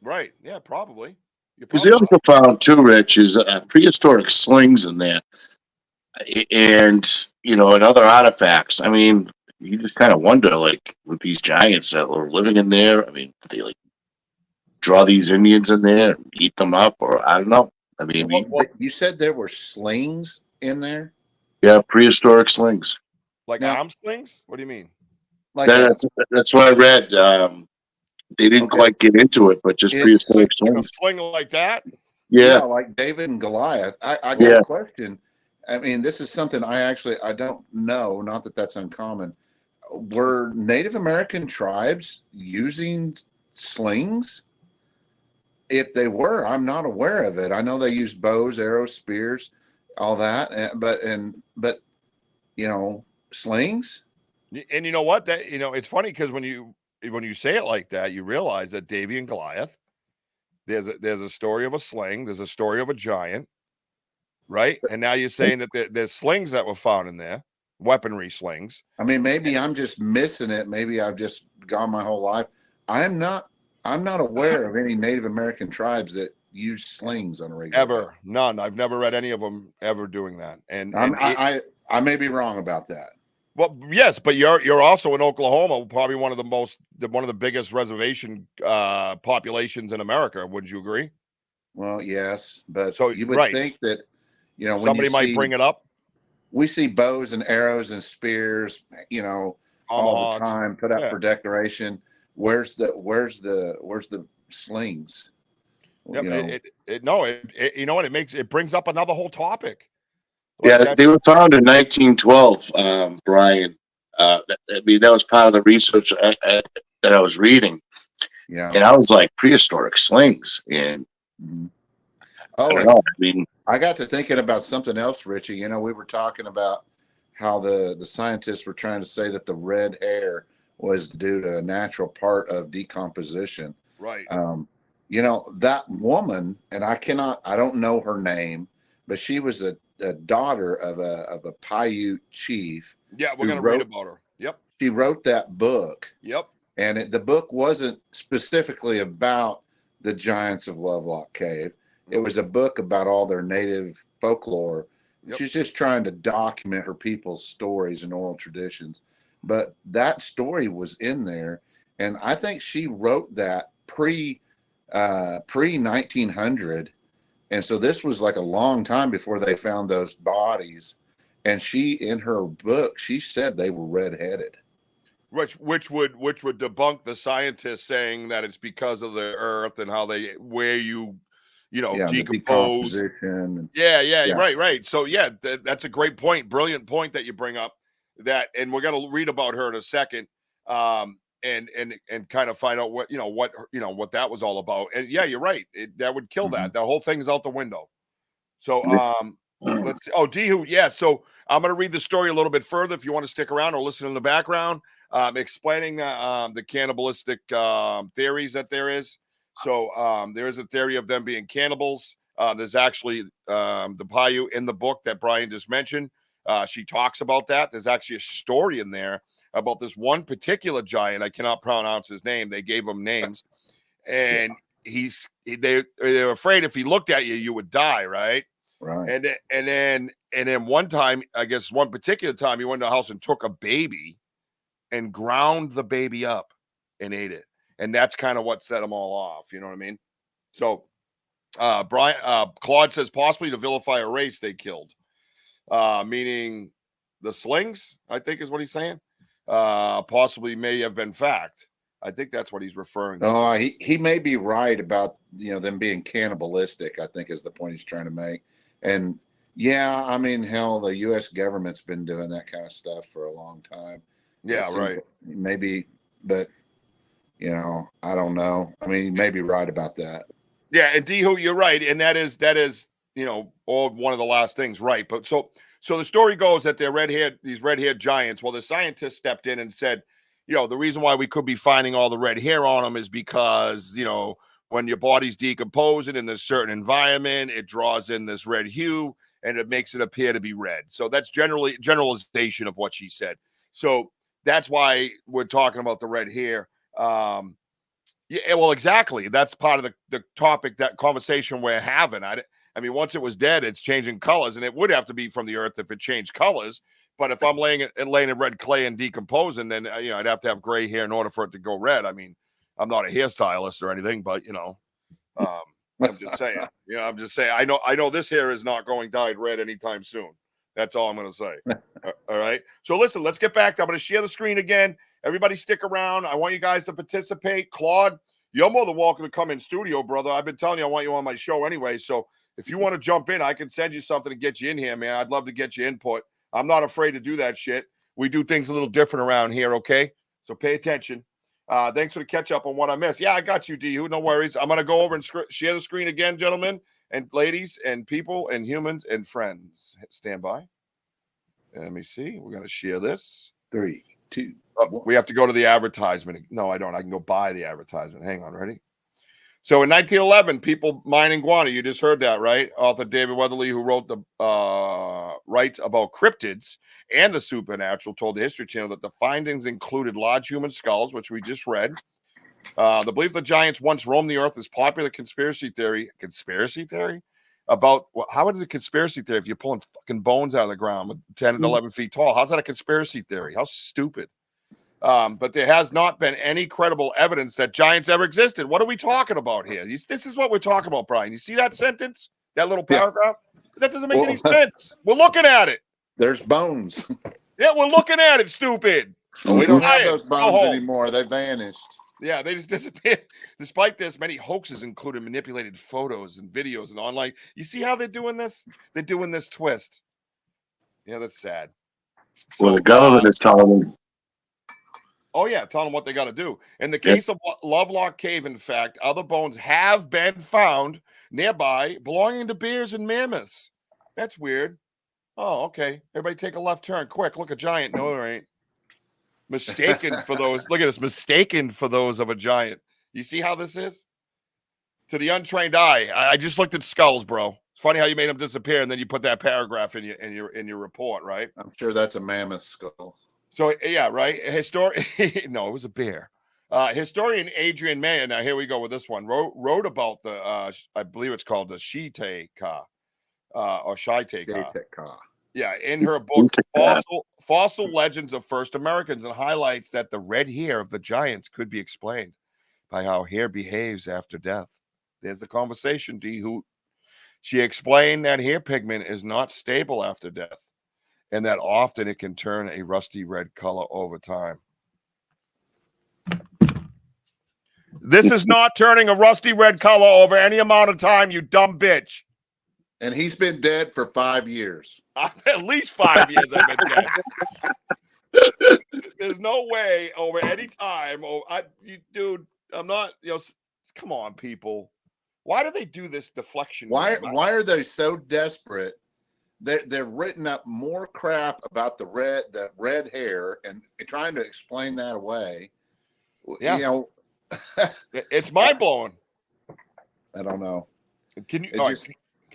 A: Right. Yeah, probably.
E: Because they also found, too, Rich, is prehistoric slings in there. And, and other artifacts. I mean, you just kind of wonder, like, with these giants that were living in there, I mean, did they, like, draw these Indians in there and eat them up? Or, I don't know. I mean,
F: you said there were slings in there?
E: Yeah, prehistoric slings.
A: Like arm slings? What do you mean?
F: Like
E: that's what I read. They didn't quite get into it, but just prehistoric slings.
A: Sling like that?
E: Yeah,
F: like David and Goliath. I got a question. I mean, this is something I don't know. Not that that's uncommon. Were Native American tribes using slings? If they were, I'm not aware of it. I know they used bows, arrows, spears, all that, but slings.
A: And you know what? That it's funny because when you say it like that, you realize that Davy and Goliath. There's a story of a sling. There's a story of a giant. right? And now you're saying that there's slings that were found in there, weaponry slings.
F: I mean, maybe I'm just missing it. Maybe I've just gone my whole life. I'm not aware of any Native American tribes that use slings on a regular basis.
A: Ever. None. I've never read any of them ever doing that. And
F: I may be wrong about that.
A: well, yes, but you're also in Oklahoma, probably one of the biggest reservation populations in America. Wouldn't you agree?
F: Well, yes, but
A: So
F: you would
A: right.
F: think that, you know, when
A: Somebody
F: you
A: might
F: see,
A: bring it up.
F: we see bows and arrows and spears, you know, all the
A: Tomahawks.
F: time put up
A: Yeah.
F: for decoration. Where's the slings?
A: Yep.
F: You know,
A: You know what? It brings up another whole topic.
E: Yeah, they were found in 1912, Brian. I mean, that was part of the research that I was reading.
F: yeah.
E: And I was like, prehistoric slings. And
F: Mhm.
E: I
F: Oh,
E: don't know. I mean,
F: I got to thinking about something else, Richie. You know, we were talking about how the scientists were trying to say that the red hair was due to a natural part of decomposition.
A: Right.
F: You know, that woman, and I don't know her name, but she was a daughter of a Paiute chief.
A: Yeah, we're going to read about her. Yep.
F: She wrote that book.
A: Yep.
F: And the book wasn't specifically about the giants of Lovelock Cave. It was a book about all their native folklore.
A: Yep.
F: She's just trying to document her people's stories and oral traditions. But that story was in there. And I think she wrote that pre 1900. And so this was like a long time before they found those bodies. And she, in her book, she said they were redheaded.
A: Which would debunk the scientists saying that it's because of the earth and how decompose.
F: Decomposition.
A: Yeah. Right. So yeah, that's a great point. Brilliant point that you bring up. That, and we're gonna read about her in a second, and kind of find out what that was all about. And yeah, you're right. That would kill that. The whole thing's out the window. So let's see. Oh, Dihu, yeah. So I'm gonna read the story a little bit further if you want to stick around or listen in the background. Explaining the cannibalistic theories that there is. So there is a theory of them being cannibals. There's actually the Paiute in the book that Brian just mentioned. She talks about that. There's actually a story in there about this one particular giant. I cannot pronounce his name. They gave him names, and they're afraid if he looked at you, you would die, right?
F: Right.
A: And then one time, I guess one particular time, he went to the house and took a baby and ground the baby up and ate it. And that's kind of what set them all off. You know what I mean? So Claude says possibly to vilify a race they killed, meaning the slings, I think is what he's saying. Possibly may have been fact. I think that's what he's referring to.
F: Oh, he may be right about, them being cannibalistic, I think is the point he's trying to make. And yeah, I mean, hell, the U.S. government's been doing that kind of stuff for a long time.
A: Yeah, right.
F: Maybe, but I don't know. I mean, you may be right about that.
A: Yeah, and Dihu, you're right, and that is all one of the last things, right? But so the story goes that these red-haired giants. Well, the scientists stepped in and said, the reason why we could be finding all the red hair on them is because when your body's decomposing in this certain environment, it draws in this red hue and it makes it appear to be red. So that's generalization of what she said. So that's why we're talking about the red hair. Yeah, well, exactly. That's part of the topic, that conversation we're having. I mean, once it was dead, it's changing colors, and it would have to be from the earth if it changed colors. But if I'm laying in red clay and decomposing, then I'd have to have gray hair in order for it to go red. I mean, I'm not a hairstylist or anything, but I'm just saying. I'm just saying. I know this hair is not going dyed red anytime soon. That's all I'm going to say. All right. So listen, let's get back to. I'm going to share the screen again. Everybody stick around. I want you guys to participate. Claude, you're more than welcome to come in studio, brother. I've been telling you I want you on my show anyway. So if you want to jump in, I can send you something to get you in here, man. I'd love to get your input. I'm not afraid to do that shit. We do things a little different around here, okay? So pay attention. Thanks for the catch up on what I missed. Yeah, I got you, D. No worries. I'm going to go over and share the screen again, gentlemen and ladies and people and humans and friends. Stand by. Let me see. We're going to share this.
F: 3, 2.
A: We have to go to the advertisement. No, I don't. I can go buy the advertisement. Hang on. Ready? So in 1911, people mining guano. You just heard that, right? Author David Weatherly, who wrote the writes about cryptids and the supernatural, told the History Channel that the findings included large human skulls, which we just read. The belief that giants once roamed the earth is popular conspiracy theory. Conspiracy theory? About how is it a conspiracy theory if you're pulling fucking bones out of the ground with 10 and 11 feet tall? How's that a conspiracy theory? How stupid. But there has not been any credible evidence that giants ever existed. What are we talking about here? This is what we're talking about, Brian. You see that sentence? That little paragraph? That doesn't make any sense. We're looking at it.
F: There's bones.
A: Yeah, we're looking at it, stupid.
F: We don't have those bones anymore. They vanished.
A: Yeah, they just disappeared. Despite this, many hoaxes included manipulated photos and videos and online. You see how they're doing this? They're doing this twist. Yeah, that's sad.
E: Well, the government is telling them.
A: Oh, yeah, telling them what they got to do. In the case of Lovelock Cave, in fact, other bones have been found nearby belonging to bears and mammoths. That's weird. Oh, okay. Everybody take a left turn. Quick, look, a giant. No, there ain't. Mistaken for those. Look at this. Mistaken for those of a giant. You see how this is? To the untrained eye. I just looked at skulls, bro. It's funny how you made them disappear, and then you put that paragraph in your report, right?
F: I'm sure that's a mammoth skull.
A: So yeah, right. No, it was a bear. Historian Adrian Mayer. Now here we go with this one. Wrote about the I believe it's called the Shite Ka or Shite Ka. Yeah, in her book Fossil Legends of First Americans, and highlights that the red hair of the giants could be explained by how hair behaves after death. There's the conversation, D. Who she explained that hair pigment is not stable after death, and that often it can turn a rusty red color over time. This is not turning a rusty red color over any amount of time, you dumb bitch.
F: And he's been dead for 5 years.
A: At least 5 years I've been dead. There's no way over any time. Dude, I'm not, come on, people. Why do they do this deflection?
F: Why are they so desperate? They're written up more crap about the red hair and trying to explain that away.
A: Yeah. It's mind blowing.
F: I don't know.
A: Can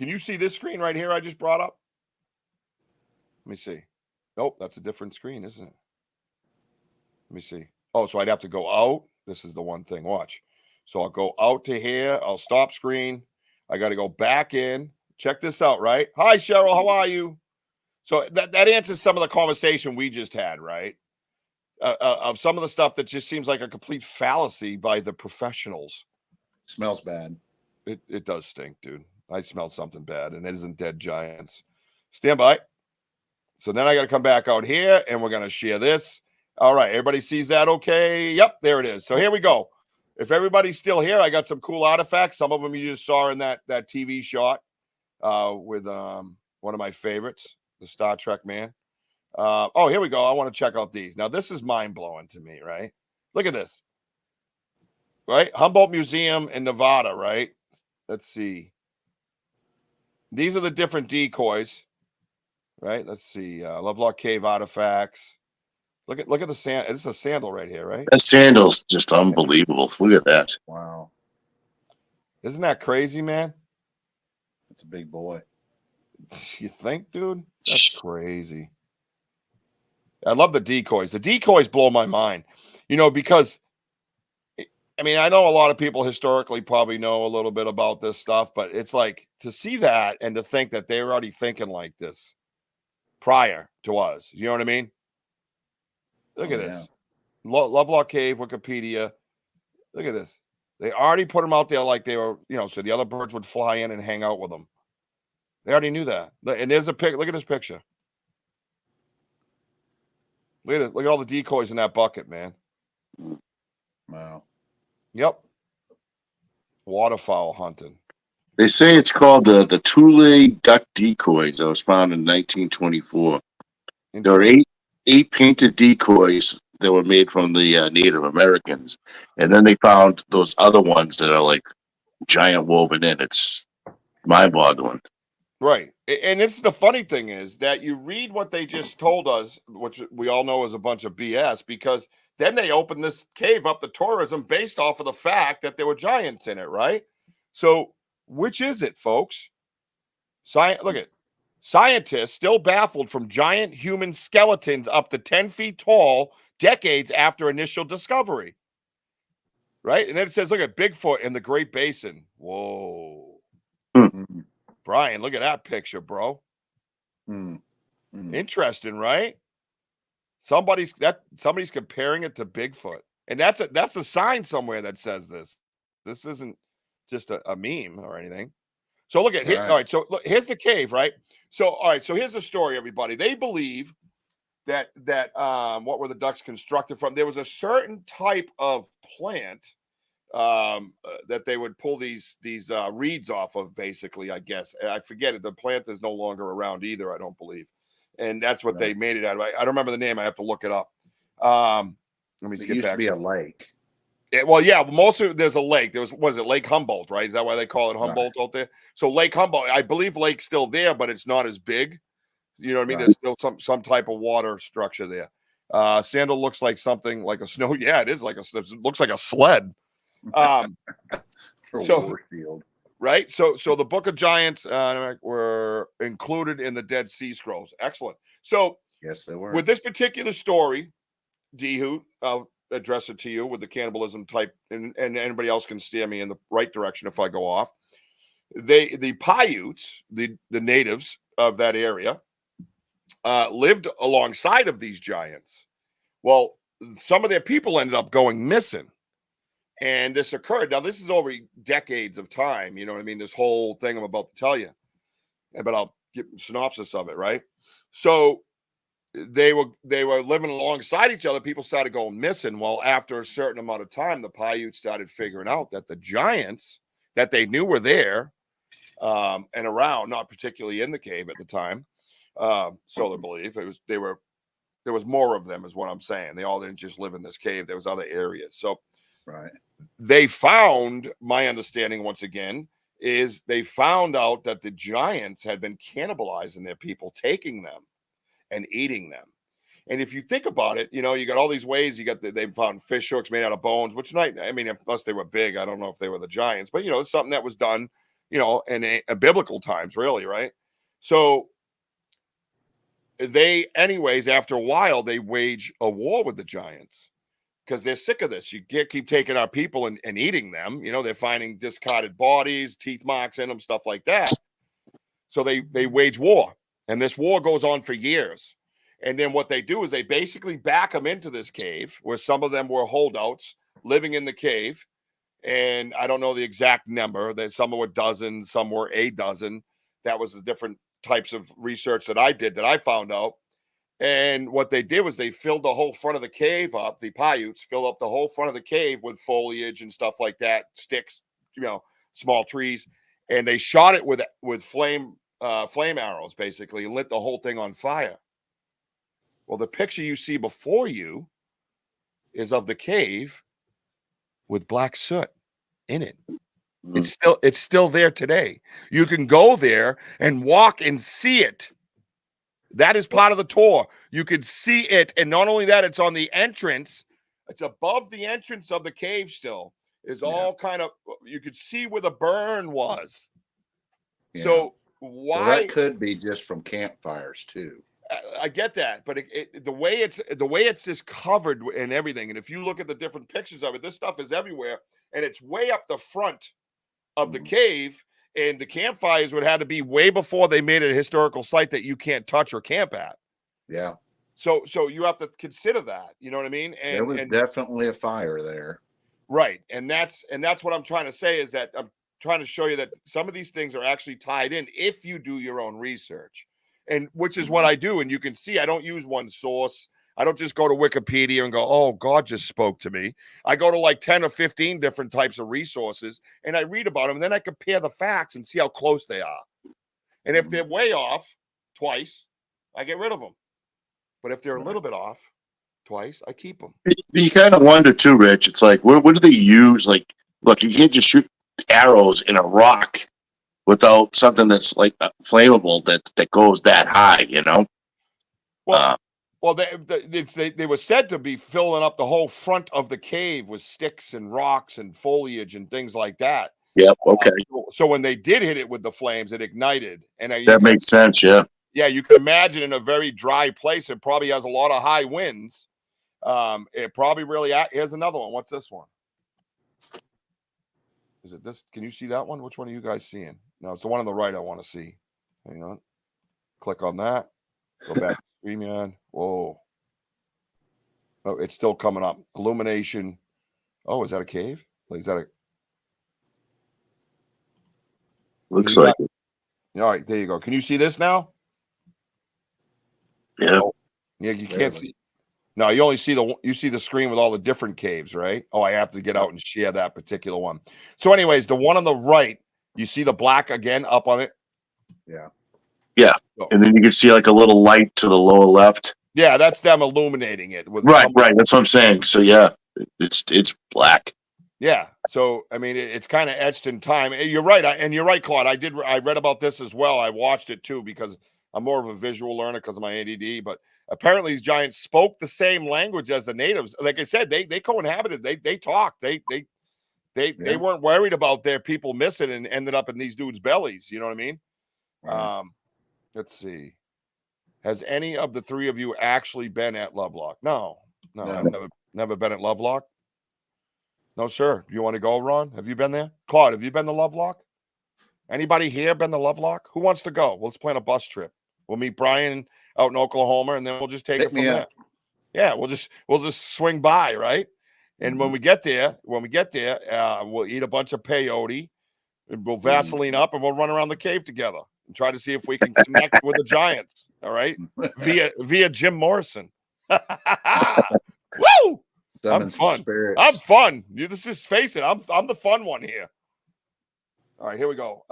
A: you see this screen right here I just brought up? Let me see. Nope, that's a different screen, isn't it? Let me see. Oh, so I'd have to go out. This is the one thing. Watch. So I'll go out to here. I'll stop screen. I got to go back in. Check this out, right? Hi, Cheryl. How are you? So that answers some of the conversation we just had, right? Of some of the stuff that just seems like a complete fallacy by the professionals.
F: Smells bad.
A: It does stink, dude. I smell something bad, and it isn't dead giants. Stand by. So then I got to come back out here, and we're going to share this. All right, everybody sees that okay? Yep, there it is. So here we go. If everybody's still here, I got some cool artifacts. Some of them you just saw in that TV shot with one of my favorites, the Star Trek man. Oh, here we go. I want to check out these. Now, this is mind-blowing to me, right? Look at this. Right? Humboldt Museum in Nevada, right? Let's see. These are the different decoys, right? Let's see. Lovelock Cave artifacts. Look at the sand. This is a sandal right here, right?
E: That sandal's just unbelievable. Look at that.
F: Wow.
A: Isn't that crazy, man?
F: That's a big boy.
A: You think, dude? That's crazy. I love the decoys. The decoys blow my mind, because I know a lot of people historically probably know a little bit about this stuff, but it's like to see that and to think that they were already thinking like this prior to us. You know what I mean? Look at this. Lovelock Cave, Wikipedia. Look at this. They already put them out there like they were, so the other birds would fly in and hang out with them. They already knew that. And there's a pic. Look at this picture. Look at it. Look at all the decoys in that bucket, man.
F: Wow.
A: Yep. Waterfowl hunting.
E: They say it's called the Thule duck decoys that was found in 1924. There are eight painted decoys that were made from the Native Americans. And then they found those other ones that are like giant woven in. It's mind-boggling.
A: Right. And it's the funny thing is that you read what they just told us, which we all know is a bunch of BS, because then they opened this cave up to tourism based off of the fact that there were giants in it, right? So which is it, folks? Look at scientists still baffled from giant human skeletons up to 10 feet tall decades after initial discovery. Right? And then it says, look at Bigfoot in the Great Basin. Whoa.
F: Mm,
A: Brian, look at that picture, bro.
F: mm, mm.
A: Interesting, right? Somebody's comparing it to Bigfoot. And that's a sign somewhere that says this. This isn't just a meme or anything. So look at
F: Right.
A: All right, so look, here's the cave, right? So all right, so here's the story, everybody. They believe that what were the ducks constructed from? There was a certain type of plant that they would pull these reeds off of, basically, I guess. And I forget it. The plant is no longer around either, I don't believe. And that's what they made it out of. I don't remember the name. I have to look it up. Let me
F: It
A: get
F: used
A: back.
F: to be a lake.
A: Well, yeah, most of there's a lake. Was it Lake Humboldt, right? Is that why they call it Humboldt out there? So Lake Humboldt, I believe Lake's still there, but it's not as big. You know what I mean?
F: Right.
A: There's still some type of water structure there. Sandal looks like something like a snow. Yeah, it is like it looks like a sled. So
F: Warfield.
A: Right. So the Book of Giants were included in the Dead Sea Scrolls. Excellent. So
F: Yes, they were.
A: with this particular story, Dehu, I'll address it to you with the cannibalism type, and anybody else can steer me in the right direction if I go off. The Paiutes, the natives of that area, lived alongside of these giants. Well, some of their people ended up going missing. And this occurred. Now, this is over decades of time. You know what I mean? This whole thing I'm about to tell you. But I'll give a synopsis of it, right? So they were living alongside each other. People started going missing. Well, after a certain amount of time, the Paiutes started figuring out that the giants that they knew were there and around, not particularly in the cave at the time, so they believe there was more of them, is what I'm saying. They all didn't just live in this cave. There was other areas. So
F: Right.
A: they found, my understanding once again, is they found out that the giants had been cannibalizing their people, taking them and eating them. And if you think about it, you know, you got all these ways. You got they found fish hooks made out of bones, which I mean, unless they were big, I don't know if they were the giants, but you know, it's something that was done, you know, in a biblical times, really, right? So they, anyways, after a while, they wage a war with the giants because they're sick of this. You keep taking our people and eating them. You know, they're finding discarded bodies, teeth marks in them, stuff like that. So they wage war, and this war goes on for years. And then what they do is they basically back them into this cave where some of them were holdouts living in the cave. And I don't know the exact number. That some were dozens, some were a dozen. That was the different types of research that I did that I found out. And what they did was they filled the whole front of the cave up. The Paiutes filled up the whole front of the cave with foliage and stuff like that, sticks, you know, small trees, and they shot it with flame arrows, basically, and lit the whole thing on fire. Well, the picture you see before you is of the cave with black soot in it. It's still there today. You can go there and walk and see it. That is part of the tour. You could see it. And not only that, it's on the entrance. It's above the entrance of the cave still. It's all kind of, you could see where the burn was.
F: Yeah.
A: So why?
F: Well, that could be just from campfires too.
A: I get that, but the way it's just covered and everything. And if you look at the different pictures of it, this stuff is everywhere, and it's way up the front of the cave. And the campfires would have to be way before they made it a historical site that you can't touch or camp at.
F: Yeah.
A: So you have to consider that. You know what I mean? And
F: there was definitely a fire there.
A: Right. And that's what I'm trying to say, is that I'm trying to show you that some of these things are actually tied in if you do your own research. And which is what I do. And you can see I don't use one source. I don't just go to Wikipedia and go, oh, God just spoke to me. I go to like 10 or 15 different types of resources, and I read about them. And then I compare the facts and see how close they are. And if they're way off twice, I get rid of them. But if they're a little bit off twice, I keep them.
E: You kind of wonder too, Rich. It's like, what do they use? Like, look, you can't just shoot arrows in a rock without something that's like flammable that goes that high, you know?
A: Well, well, they were said to be filling up the whole front of the cave with sticks and rocks and foliage and things like that.
E: Yep. Okay.
A: So when they did hit it with the flames, it ignited, and
E: That makes sense. Yeah.
A: Yeah, you can imagine in a very dry place, it probably has a lot of high winds. It probably really. Here's another one. What's this one? Is it this? Can you see that one? Which one are you guys seeing? No, it's the one on the right I want to see. Hang on. Click on that. Go back to StreamYard. Whoa. Oh, it's still coming up. Illumination. Oh, is that a cave? Is that a?
E: Looks like it.
A: All right, there you go. Can you see this now?
E: Yeah.
A: Oh, yeah, you can't see. No, you only see the screen with all the different caves, right? Oh, I have to get out and share that particular one. So, anyways, the one on the right, you see the black again up on it.
F: Yeah.
E: Yeah.
A: So,
E: And then you can see like a little light to the lower left.
A: yeah, that's them illuminating it with
E: Right. That's what I'm saying. So yeah, it's black.
A: Yeah. So I mean, it's kind of etched in time. You're right, and you're right, Claude. I read about this as well. I watched it too because I'm more of a visual learner because of my ADD. But apparently, these giants spoke the same language as the natives. Like I said, they co-inhabited. They talked. They weren't worried about their people missing and ended up in these dudes' bellies. You know what I mean?
F: Right.
A: Let's see. Has any of the three of you actually been at Lovelock? No. I've never been at Lovelock. No, sir. You want to go, Ron? Have you been there? Claude, have you been to Lovelock? Anybody here been to Lovelock? Who wants to go? Let's plan a bus trip. We'll meet Brian out in Oklahoma, and then we'll just take it from there. Yeah, we'll just swing by, right? And when we get there, we'll eat a bunch of peyote, and we'll Vaseline up, and we'll run around the cave together and try to see if we can connect with the giants. All right, via Jim Morrison. Woo! I'm fun. I'm fun. You just face it. I'm the fun one here. All right, here we go.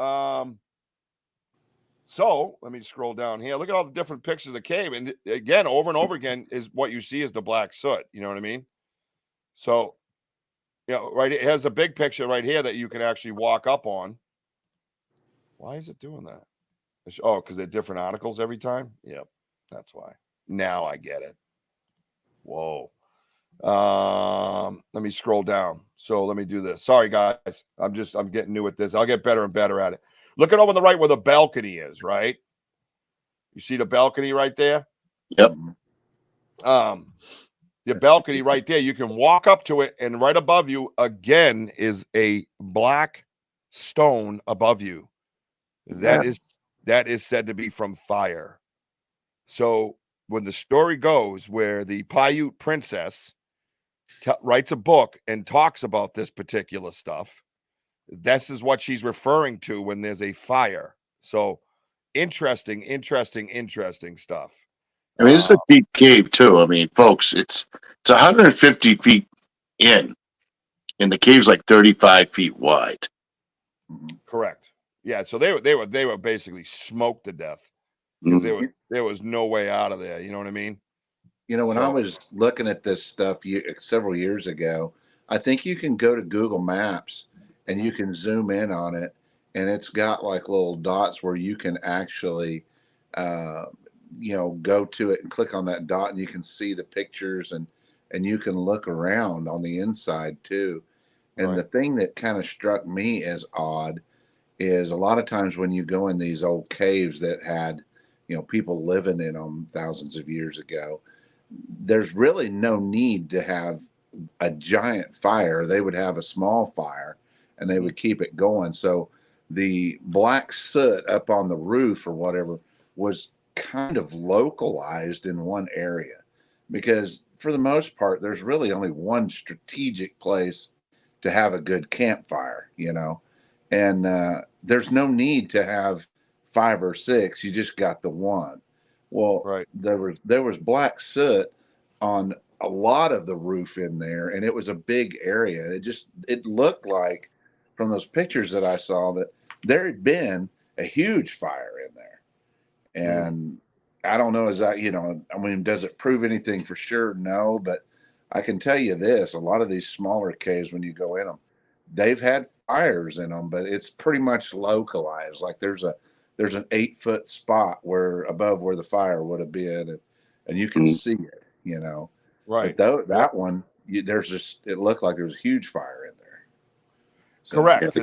A: So let me scroll down here. Look at all the different pictures of the cave, and again, over and over again, is what you see is the black soot. You know what I mean? So, right. It has a big picture right here that you can actually walk up on. Why is it doing that? Oh, because they're different articles every time. Yep, that's why. Now I get it. Whoa. Let me scroll down. So let me do this. Sorry, guys. I'm getting new at this. I'll get better and better at it. Look at over on the right where the balcony is, right? You see the balcony right there?
E: Yep.
A: The balcony right there, you can walk up to it, and right above you again is a black stone above you. That is said to be from fire. So when the story goes where the Paiute princess writes a book and talks about this particular stuff, this is what she's referring to when there's a fire. So interesting stuff.
E: I mean, it's a deep cave too. I mean, folks, it's 150 feet in, and the cave's like 35 feet wide.
A: Correct. Yeah. So they were basically smoked to death because there was no way out of there. You know what I mean?
F: When I was looking at this stuff several years ago, I think you can go to Google Maps and you can zoom in on it, and it's got like little dots where you can actually, go to it and click on that dot, and you can see the pictures and you can look around on the inside too. And the thing that kind of struck me as odd is a lot of times when you go in these old caves that had, people living in them thousands of years ago, there's really no need to have a giant fire. They would have a small fire and they would keep it going. So the black soot up on the roof or whatever was kind of localized in one area, because for the most part, there's really only one strategic place to have a good campfire, and there's no need to have 5 or 6. You just got the one. Well, there was black soot on a lot of the roof in there, and it was a big area. It looked like from those pictures that I saw that there had been a huge fire in there. And I don't know, does it prove anything for sure? No, but I can tell you this: a lot of these smaller caves, when you go in them, they've had fires in them, but it's pretty much localized. Like there's an 8-foot spot where above where the fire would have been, and you can see it, you know.
A: Right.
F: But that one, there's just, it looked like there was a huge fire in there. So,
A: correct.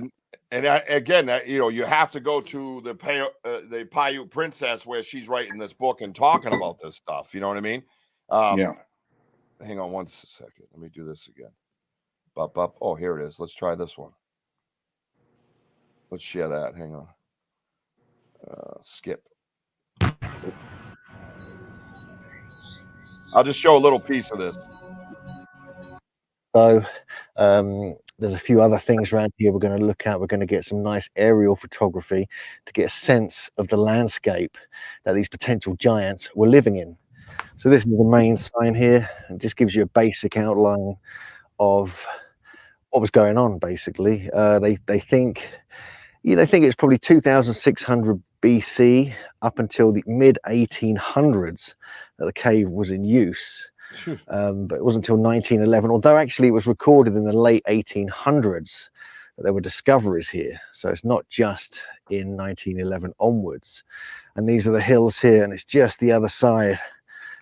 A: Again, you know, you have to go to the Paiute Princess where she's writing this book and talking about this stuff. You know what I mean?
F: yeah.
A: Hang on one second. Let me do this again. Up. Oh, here it is. Let's try this one. Let's share that. Hang on. Skip. I'll just show a little piece of this.
G: So there's a few other things around here we're going to look at. We're going to get some nice aerial photography to get a sense of the landscape that these potential giants were living in. So this is the main sign here. It just gives you a basic outline of what was going on, basically. They think it's probably 2600 BC up until the mid 1800s that the cave was in use. But it wasn't until 1911, although actually it was recorded in the late 1800s that there were discoveries here. So it's not just in 1911 onwards. And these are the hills here, and it's just the other side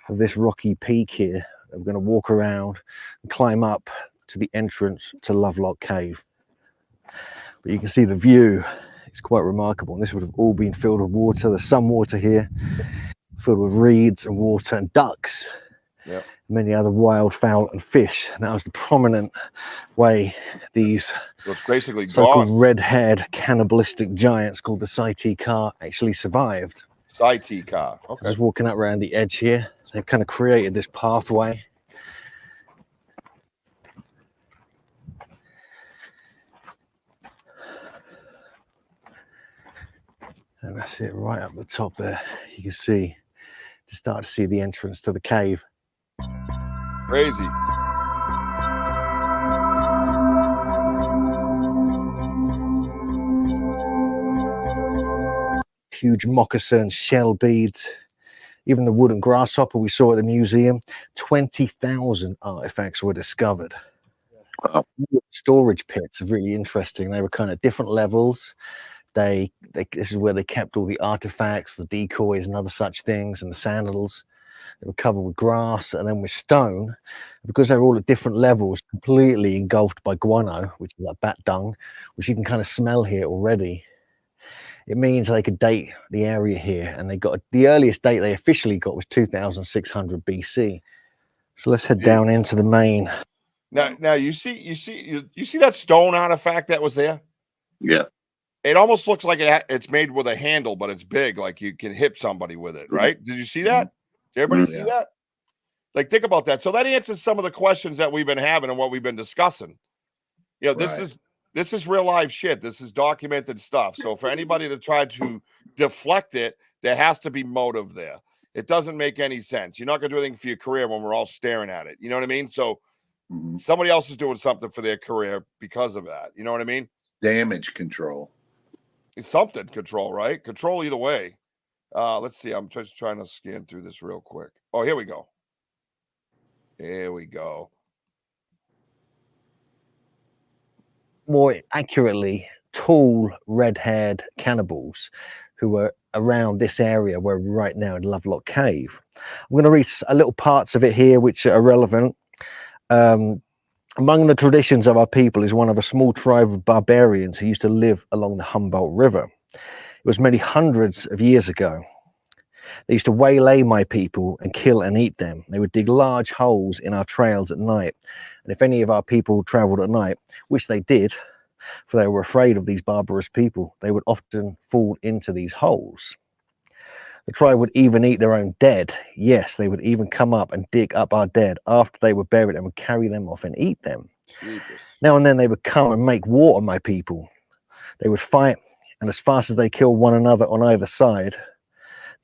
G: of this rocky peak here. We're going to walk around and climb up to the entrance to Lovelock Cave. But you can see the view. It's quite remarkable. And this would have all been filled with water. There's some water here, filled with reeds and water and ducks.
A: Yep.
G: Many other wildfowl and fish. And that was the prominent way these
A: basically
G: so-called red-haired cannibalistic giants called the Saiti-Ka actually survived.
A: Saiti-Ka. Okay.
G: Just walking up around the edge here, they've kind of created this pathway. And that's it, right up the top there. You can see, just start to see the entrance to the cave.
A: Crazy.
G: Huge moccasins, shell beads, even the wooden grasshopper we saw at the museum. 20,000 artifacts were discovered.
E: Wow.
G: Storage pits are really interesting. They were kind of different levels. This is where they kept all the artifacts, the decoys and other such things, and the sandals. They were covered with grass and then with stone. Because they were all at different levels, completely engulfed by guano, which is like bat dung, which you can kind of smell here already. It means they could date the area here, and they got the earliest date they officially got was 2600 BC. So let's head down into the main.
A: Now you see that stone artifact that was there?
E: Yeah.
A: It almost looks like it's made with a handle, but it's big, like you can hit somebody with it, right? Did you see that? Did everybody see that? Like, think about that. So that answers some of the questions that we've been having and what we've been discussing. You know, this is real live shit. This is documented stuff. So for anybody to try to deflect it, there has to be motive there. It doesn't make any sense. You're not going to do anything for your career when we're all staring at it. You know what I mean? So somebody else is doing something for their career because of that. You know what I mean?
F: Damage control.
A: It's something control, right? Control either way. Let's see. I'm just trying to scan through this real quick. Oh, here we go. Here we go.
G: More accurately, tall, red-haired cannibals who were around this area where we're right now in Lovelock Cave. I'm going to read a little parts of it here which are relevant. Among the traditions of our people is one of a small tribe of barbarians who used to live along the Humboldt River. It was many hundreds of years ago. They used to waylay my people and kill and eat them. They would dig large holes in our trails at night. And if any of our people traveled at night, which they did, for they were afraid of these barbarous people, they would often fall into these holes. The tribe would even eat their own dead. Yes, they would even come up and dig up our dead after they were buried and would carry them off and eat them.
A: Jeepers.
G: Now and then they would come and make war on my people. They would fight, and as fast as they killed one another on either side,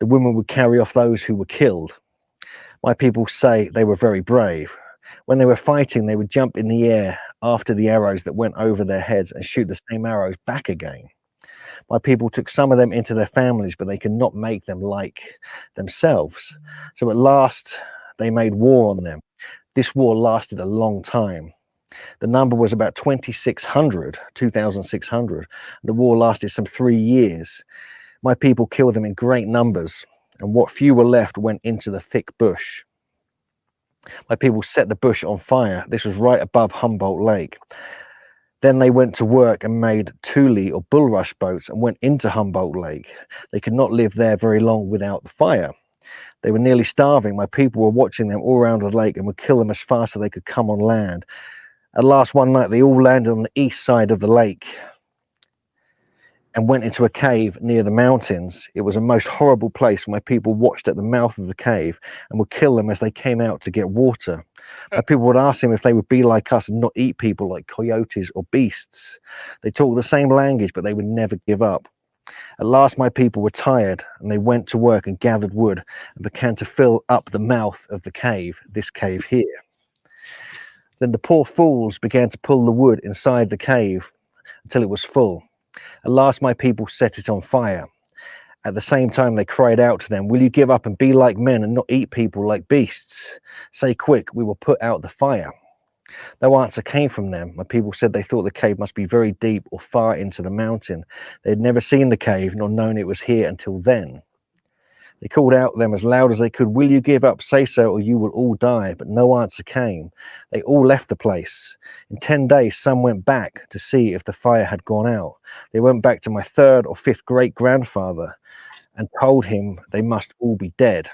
G: the women would carry off those who were killed. My people say they were very brave. When they were fighting, they would jump in the air after the arrows that went over their heads and shoot the same arrows back again. My people took some of them into their families, but they could not make them like themselves. So at last, they made war on them. This war lasted a long time. The number was about 2,600. The war lasted some 3 years. My people killed them in great numbers, and what few were left went into the thick bush. My people set the bush on fire. This was right above Humboldt Lake. Then they went to work and made tule or bulrush boats and went into Humboldt Lake. They could not live there very long without the fire. They were nearly starving. My people were watching them all around the lake and would kill them as fast as they could come on land. At last, one night, they all landed on the east side of the lake and went into a cave near the mountains. It was a most horrible place. My people watched at the mouth of the cave and would kill them as they came out to get water. My people would ask them if they would be like us and not eat people like coyotes or beasts. They talked the same language, but they would never give up. At last, my people were tired, and they went to work and gathered wood and began to fill up the mouth of the cave, this cave here. Then the poor fools began to pull the wood inside the cave until it was full. At last, my people set it on fire. At the same time, they cried out to them, "Will you give up and be like men and not eat people like beasts? Say quick, we will put out the fire." No answer came from them. My people said they thought the cave must be very deep or far into the mountain. They had never seen the cave nor known it was here until then. They called out to them as loud as they could, "Will you give up? Say so, or you will all die." But no answer came. They all left the place. In 10 days, some went back to see if the fire had gone out. They went back to my 3rd or 5th great-grandfather and told him they must all be dead.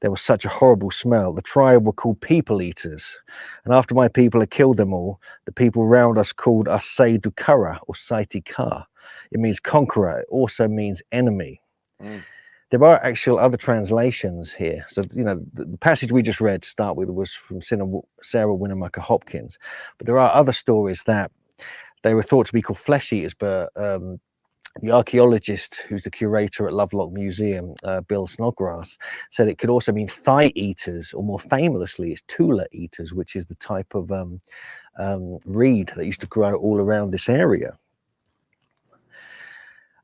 G: There was such a horrible smell. The tribe were called people eaters. And after my people had killed them all, the people around us called us Seydukara or Saitika. It means conqueror. It also means enemy. There are actual other translations here. So, you know, the passage we just read to start with was from Sarah Winnemucca Hopkins. But there are other stories that they were thought to be called flesh eaters, but the archaeologist who's the curator at Lovelock Museum, Bill Snodgrass, said it could also mean thigh eaters, or more famously, it's tula eaters, which is the type of reed that used to grow all around this area.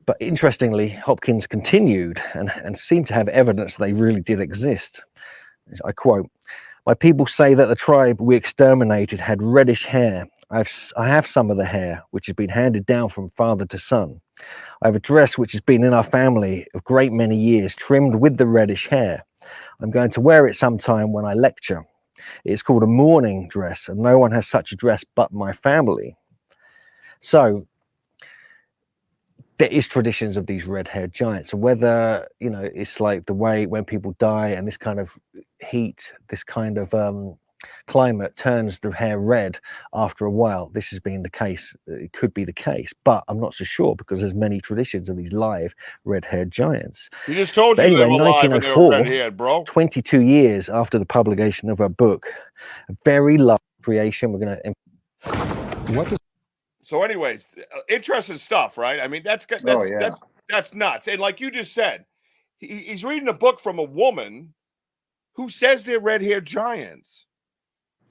G: But interestingly, Hopkins continued and seemed to have evidence they really did exist. I quote, "My people say that the tribe we exterminated had reddish hair. I have some of the hair, which has been handed down from father to son. I have a dress which has been in our family a great many years, trimmed with the reddish hair. I'm going to wear it sometime when I lecture. It's called a mourning dress, and no one has such a dress but my family." So there is traditions of these red-haired giants, and whether, you know, it's like the way when people die and this kind of heat, this kind of climate turns the hair red after a while. This has been the case. It could be the case, but I'm not so sure because there's many traditions of these live red-haired giants.
A: You just told
G: But
A: you
G: anyway,
A: they were live and they were red-haired, bro.
G: 22 years after the publication of our book, a very large creation. We're going to.
H: What the?
A: So, anyways, interesting stuff, right? I mean, that's nuts. And like you just said, he's reading a book from a woman who says they're red-haired giants.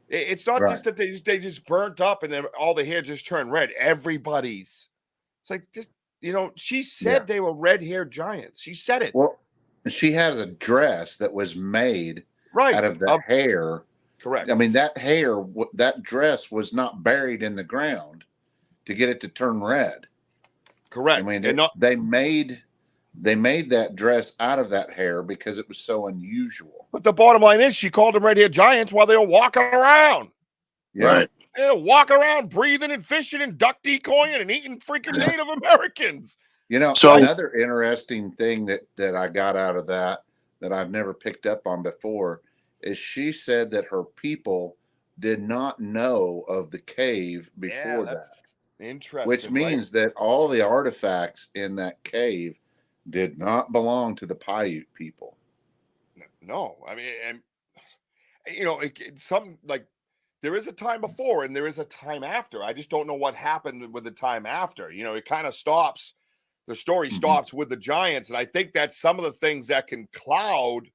A: It's not just that they just burnt up and then all the hair just turned red. Everybody's. It's like, just, you know, she said they were red-haired giants. She said it.
F: Well, she had a dress that was made out of the hair.
A: Correct.
F: I mean, that hair, that dress was not buried in the ground to get it to turn red.
A: Correct.
F: I mean, they made that dress out of that hair because it was so unusual.
A: But the bottom line is, she called them red-haired giants while they were walking around.
F: Yeah.
E: Right.
A: They were walking around, breathing and fishing and duck decoying and eating freaking Native Americans.
F: You know,
E: So
F: another interesting thing that I got out of that I've never picked up on before is she said that her people did not know of the cave before that.
A: Interesting.
F: Which means that all the artifacts in that cave did not belong to the Paiute people.
A: No, I mean, and you know, it's something like there is a time before and there is a time after. I just don't know what happened with the time after. You know, it kind of stops. The story stops with the giants, and I think that's some of the things that can cloud,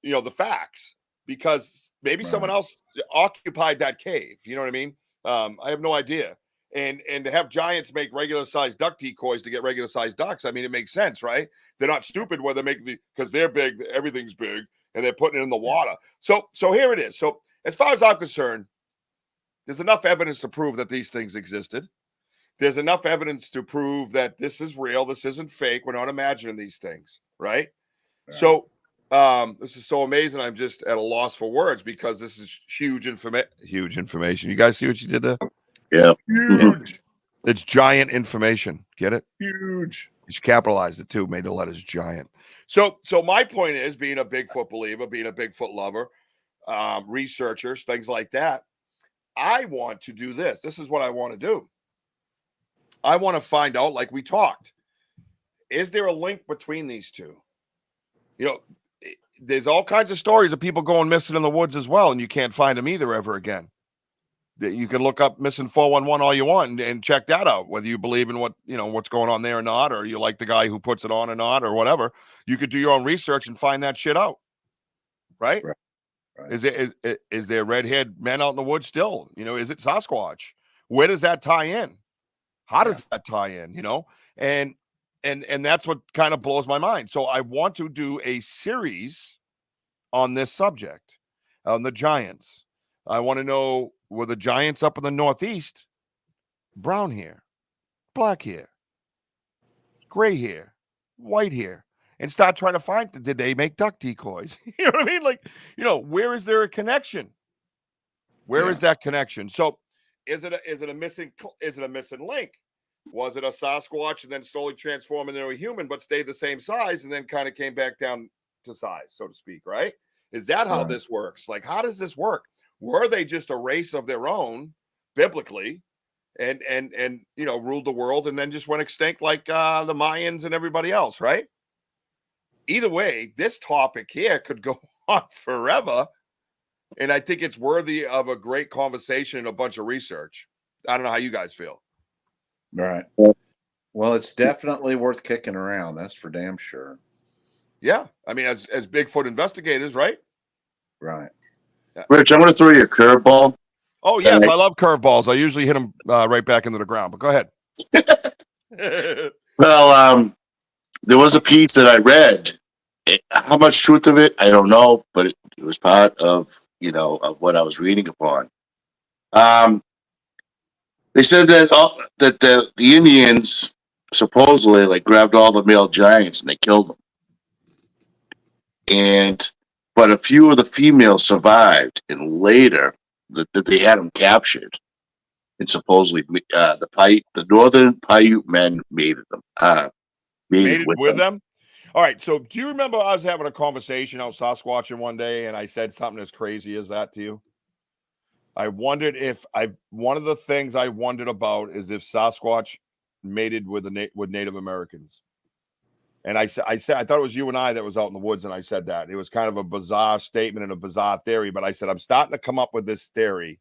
A: you know, the facts, because maybe someone else occupied that cave. You know what I mean? I have no idea. And to have giants make regular sized duck decoys to get regular sized ducks, I mean, it makes sense, right? They're not stupid where they make because they're big, everything's big, and they're putting it in the water. So here it is. So as far as I'm concerned, There's enough evidence to prove that these things existed. There's enough evidence to prove that this is real. This isn't fake. We're not imagining these things, right? So this is so amazing. I'm just at a loss for words because this is huge information. You guys see what you did there?
E: Yeah.
A: Huge. It's giant information. Get it?
F: Huge.
A: You capitalized it too, made the letters giant. So my point is, being a Bigfoot believer, being a Bigfoot lover, researchers, things like that, I want to do this. This is what I want to do. I want to find out, like we talked, is there a link between these two? You know, there's all kinds of stories of people going missing in the woods as well, and you can't find them either ever again. You can look up missing 411 all you want and check that out, whether you believe in what's going on there or not, or you like the guy who puts it on or not, or whatever. You could do your own research and find that shit out, right?
F: Right.
A: Is there red-haired men out in the woods still? Is it Sasquatch? Where does that tie in? How does that tie in? And that's what kind of blows my mind. So I want to do a series on this subject, on the giants. I want to know, were the giants up in the Northeast brown hair, black hair, gray hair, white hair, and start trying to find, did they make duck decoys? You know what I mean? Like, where is there a connection? Where is that connection? So is it a missing link? Was it a Sasquatch and then slowly transformed into a human, but stayed the same size and then kind of came back down to size, so to speak, right? Is that how this works? Like, how does this work? Were they just a race of their own, biblically, and ruled the world and then just went extinct like the Mayans and everybody else, right? Either way, this topic here could go on forever, and I think it's worthy of a great conversation and a bunch of research. I don't know how you guys feel.
F: Right. Well, it's definitely worth kicking around. That's for damn sure.
A: Yeah. I mean, as Bigfoot investigators, right?
F: Right.
E: Rich, I'm going to throw you a curveball.
A: Oh, yes. I love curveballs. I usually hit them right back into the ground, but go ahead.
E: Well, there was a piece that I read. How much truth of it, I don't know, but it was part of, of what I was reading upon. They said that the Indians supposedly grabbed all the male giants and they killed them. But a few of the females survived, and later that they had them captured, and supposedly the northern Paiute men mated with them.
A: All right. So do you remember I was having a conversation out Sasquatching one day, and I said something as crazy as that to you? I wondered one of the things I wondered about is if Sasquatch mated with Native Americans. And I thought it was you and I that was out in the woods, and I said that. It was kind of a bizarre statement and a bizarre theory, but I said, I'm starting to come up with this theory,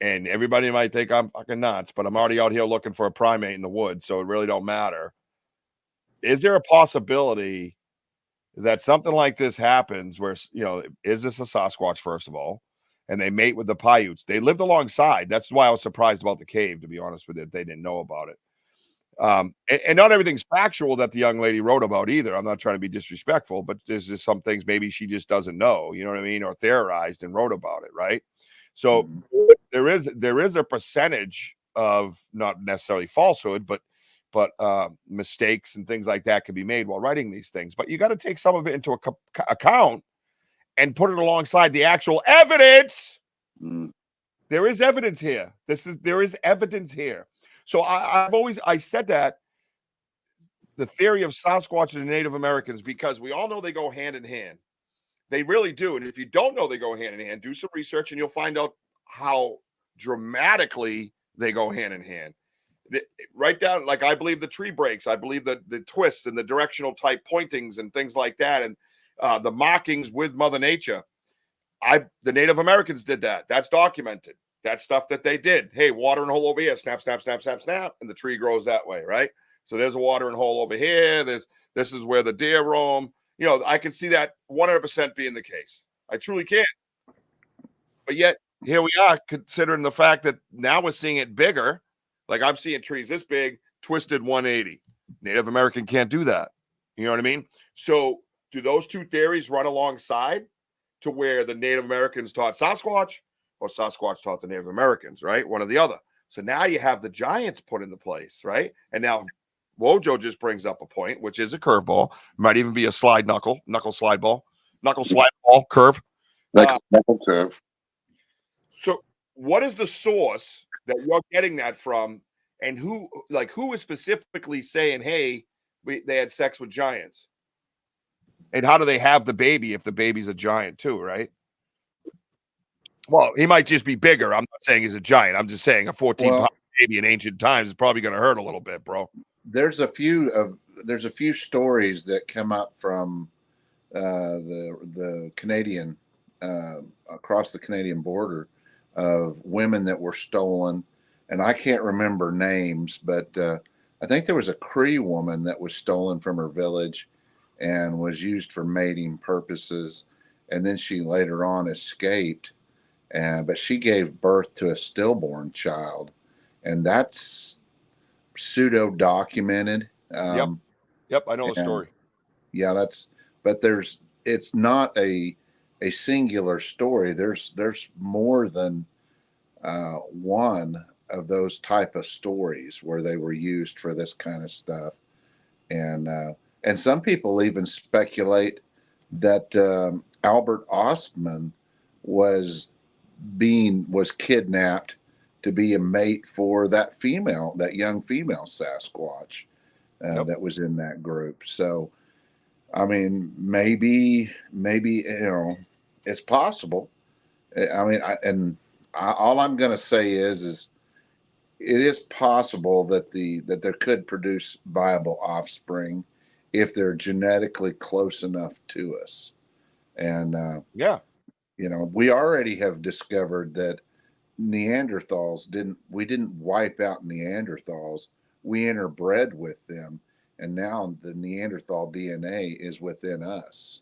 A: and everybody might think I'm fucking nuts, but I'm already out here looking for a primate in the woods, so it really don't matter. Is there a possibility that something like this happens where, is this a Sasquatch, first of all? And they mate with the Paiutes. They lived alongside. That's why I was surprised about the cave, to be honest with you. They didn't know about it. And not everything's factual that the young lady wrote about either. I'm not trying to be disrespectful, but there's just some things maybe she just doesn't know, you know what I mean? Or theorized and wrote about it, right? So there is a percentage of not necessarily falsehood, but mistakes and things like that can be made while writing these things. But you got to take some of it into account and put it alongside the actual evidence. There is evidence here. There is evidence here. So I said that the theory of Sasquatch and Native Americans, because we all know they go hand in hand. They really do. And if you don't know they go hand in hand, do some research and you'll find out how dramatically they go hand in hand. Write down, I believe the tree breaks. I believe the twists and the directional type pointings and things like that. And the markings with Mother Nature. The Native Americans did that. That's documented. That's stuff that they did. Hey, watering hole over here, snap, snap, snap, snap, snap, and the tree grows that way, right? So there's a watering hole over here. This is where the deer roam. I can see that 100% being the case. I truly can. But yet, here we are, considering the fact that now we're seeing it bigger. Like I'm seeing trees this big, twisted 180. Native American can't do that. You know what I mean? So do those two theories run alongside to where the Native Americans taught Sasquatch, or Sasquatch taught the Native Americans, right? One or the other. So now you have the giants put into place, right? And now Wojo just brings up a point, which is a curveball. Might even be a slide knuckle slide ball, curve.
E: Knuckle curve.
A: So what is the source that you're getting that from? And who is specifically saying, hey, they had sex with giants? And how do they have the baby if the baby's a giant too, right? Well, he might just be bigger. I'm not saying he's a giant. I'm just saying a 14-pound baby in ancient times is probably going to hurt a little bit, bro.
F: There's a few stories that come up from the Canadian across the Canadian border of women that were stolen, and I can't remember names, but I think there was a Cree woman that was stolen from her village and was used for mating purposes, and then she later on escaped. But she gave birth to a stillborn child, and that's pseudo documented.
A: Yep, I know the story.
F: Yeah, it's not a singular story. There's more than one of those type of stories where they were used for this kind of stuff, and some people even speculate that Albert Ostman was kidnapped to be a mate for that young female Sasquatch that was in that group. So, I mean, maybe it's possible. I mean, all I'm going to say is it is possible that there could produce viable offspring if they're genetically close enough to us. And we already have discovered that Neanderthals we didn't wipe out Neanderthals. We interbred with them, and now the Neanderthal DNA is within us,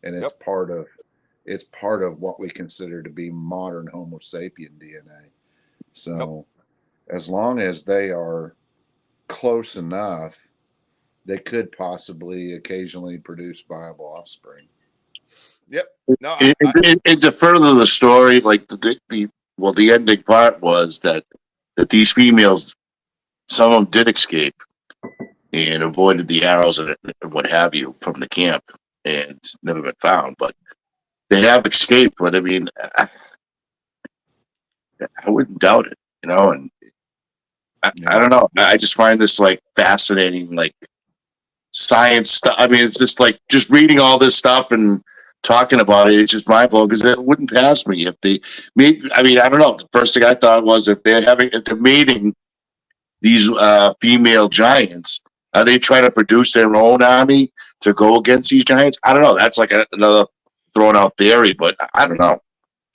F: and it's part of what we consider to be modern Homo sapien DNA. So as long as they are close enough, they could possibly occasionally produce viable offspring.
A: Yep. No,
E: and to further the story, like the ending part was that these females, some of them did escape and avoided the arrows and what have you from the camp and never been found. But they have escaped. But I mean, I wouldn't doubt it, and I don't know. I just find this like fascinating, like science stuff. I mean, it's just like just reading all this stuff and talking about it. It's just mind blowing because it wouldn't pass me if they maybe. I mean, I don't know. The first thing I thought was if they're mating these female giants, are they trying to produce their own army to go against these giants? I don't know. That's like another thrown out theory, but I don't know.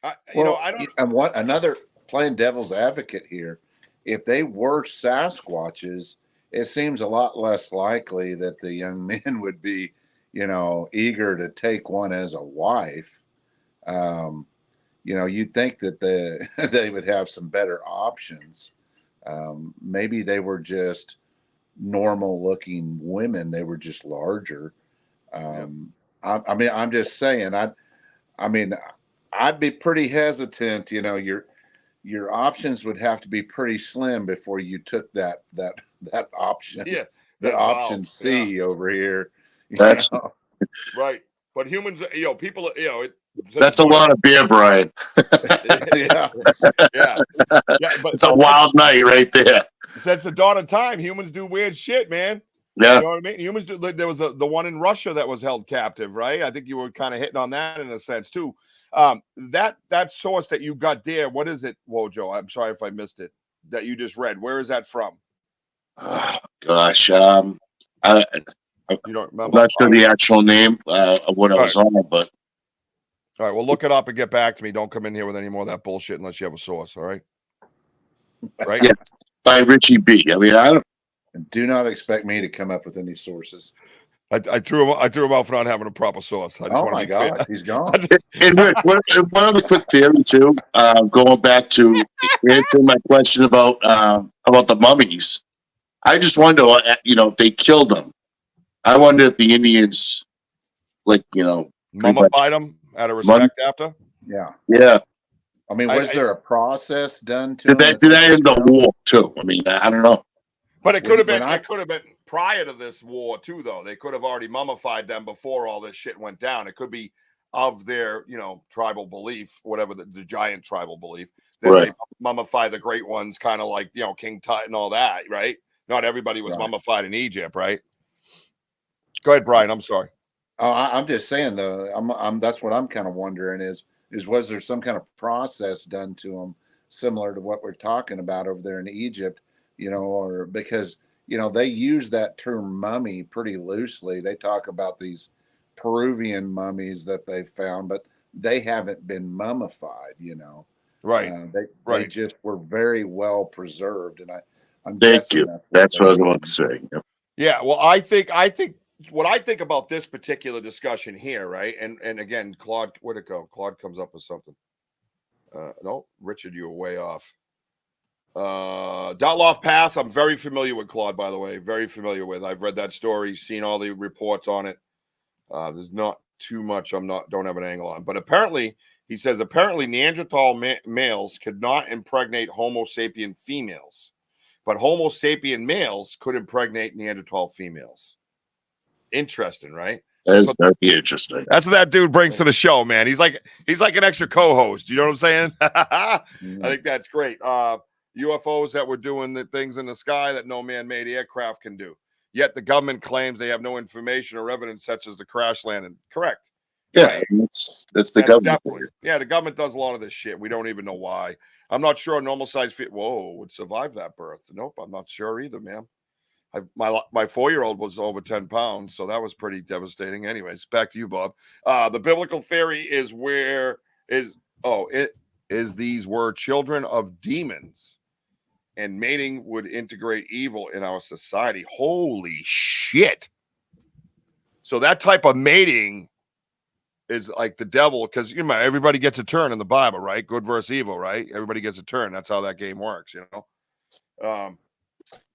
A: I don't.
F: And what another playing devil's advocate here. If they were Sasquatches, it seems a lot less likely that the young men would be, eager to take one as a wife. You'd think that they would have some better options. Maybe they were just normal looking women. They were just larger. I mean, I'm just saying, I'd be pretty hesitant, your options would have to be pretty slim before you took that option.
A: Yeah.
F: The option C over here.
E: That's
A: right. But humans, people,
E: that's a lot of beer, Brian.
F: Yeah.
A: But
E: it's a wild night right there.
A: Since the dawn of time, humans do weird shit, man.
E: Yeah.
A: You know what I mean? Humans do. There was the one in Russia that was held captive, right? I think you were kind of hitting on that in a sense too. That source that you got there, what is it, Wojo? I'm sorry if I missed it. That you just read. Where is that from?
E: Gosh, you don't remember? I'm not sure the actual name of what I was on, but
A: all right, well, look it up and get back to me. Don't come in here with any more of that bullshit unless you have a source. All right, right?
E: Yeah, by Richie B. I mean,
F: do not expect me to come up with any sources.
A: I threw him out for not having a proper source.
F: Oh my God, he's gone.
E: And Rich, one other quick theory too. Going back to answering my question about the mummies, I just wonder, if they killed them. I wonder if the Indians,
A: mummified them out of respect after.
F: Yeah.
E: Yeah.
F: I mean, was there a process done to
E: Did
F: them?
E: that end the war too? I mean, I don't know.
A: But it could have been.
F: When I-
A: It could have been prior to this war too, though. They could have already mummified them before all this shit went down. It could be of their, tribal belief, whatever the giant tribal belief, that they mummify the great ones, kind of like King Tut and all that, right? Not everybody was mummified in Egypt, right? Go ahead, Brian. I'm sorry.
F: I'm just saying though. That's what I'm kind of wondering is was there some kind of process done to them similar to what we're talking about over there in Egypt? Or because they use that term mummy pretty loosely. They talk about these Peruvian mummies that they found, but they haven't been mummified.
A: Right.
F: They just were very well preserved, and I'm
E: Thank
F: guessing
E: you. That's what I was about to say. Yep.
A: Yeah. Well, I think what I think about this particular discussion here, right? And again, Claude, where'd it go? Claude comes up with something. No, Richard, you were way off. Dotloff Pass. I'm very familiar with Claude, by the way. Very familiar with. I've read that story, seen all the reports on it. There's not too much don't have an angle on. But apparently, he says, Neanderthal males could not impregnate Homo sapien females, but Homo sapien males could impregnate Neanderthal females. Interesting, right?
E: That's very interesting.
A: That's what that dude brings to the show, man. He's like an extra co-host. You know what I'm saying? I think that's great. UFOs that were doing the things in the sky that no man-made aircraft can do. Yet the government claims they have no information or evidence such as the crash landing. Correct.
E: Yeah,
A: right?
E: that's the government.
A: Yeah, the government does a lot of this shit. We don't even know why. I'm not sure a normal size fit would survive that birth. Nope, I'm not sure either, man. My 4-year-old was over 10 pounds, so that was pretty devastating. Anyways, back to you, Bob. The biblical theory is these were children of demons, and mating would integrate evil in our society. Holy shit. So that type of mating is like the devil, because everybody gets a turn in the Bible, right? Good versus evil, right? Everybody gets a turn. That's how that game works,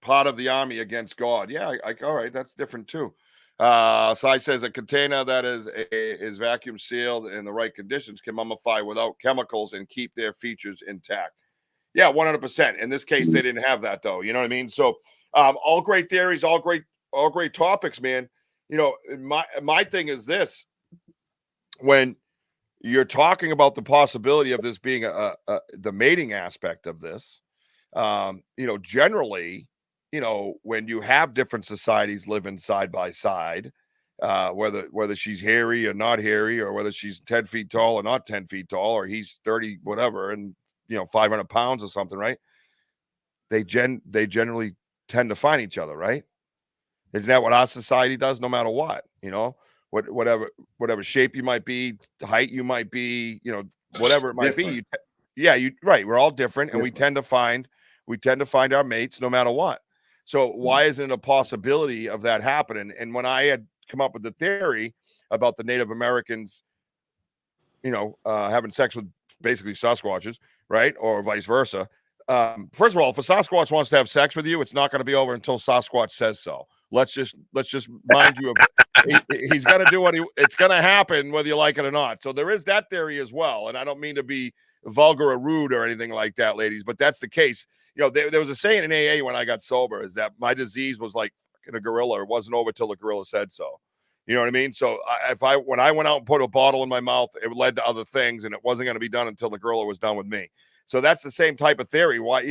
A: Part of the army against God. Yeah, all right, that's different too. Sai says a container that is vacuum sealed in the right conditions can mummify without chemicals and keep their features intact. Yeah, 100%. In this case, they didn't have that though. You know what I mean? So, all great theories, all great topics, man. My thing is this: when you're talking about the possibility of this being the mating aspect of this, generally, when you have different societies living side by side, whether she's hairy or not hairy, or whether she's 10 feet tall or not 10 feet tall, or he's 30 whatever and 500 pounds or something, right? They generally tend to find each other, right? Isn't that what our society does? No matter what, whatever shape you might be, height you might be, whatever it might
F: different.
A: be. Right. We're all different, and we tend to find our mates no matter what. So why isn't it a possibility of that happening? And when I had come up with the theory about the Native Americans, having sex with basically Sasquatches, right? Or vice versa. First of all, if a Sasquatch wants to have sex with you, it's not going to be over until Sasquatch says so. Let's just mind you of he's going to do it's going to happen whether you like it or not. So there is that theory as well. And I don't mean to be vulgar or rude or anything like that, ladies, but that's the case. There was a saying in AA when I got sober, is that my disease was like a gorilla. It wasn't over till the gorilla said so. You know what I mean? So when I went out and put a bottle in my mouth, it led to other things, and it wasn't going to be done until the gorilla was done with me. So that's the same type of theory. Why,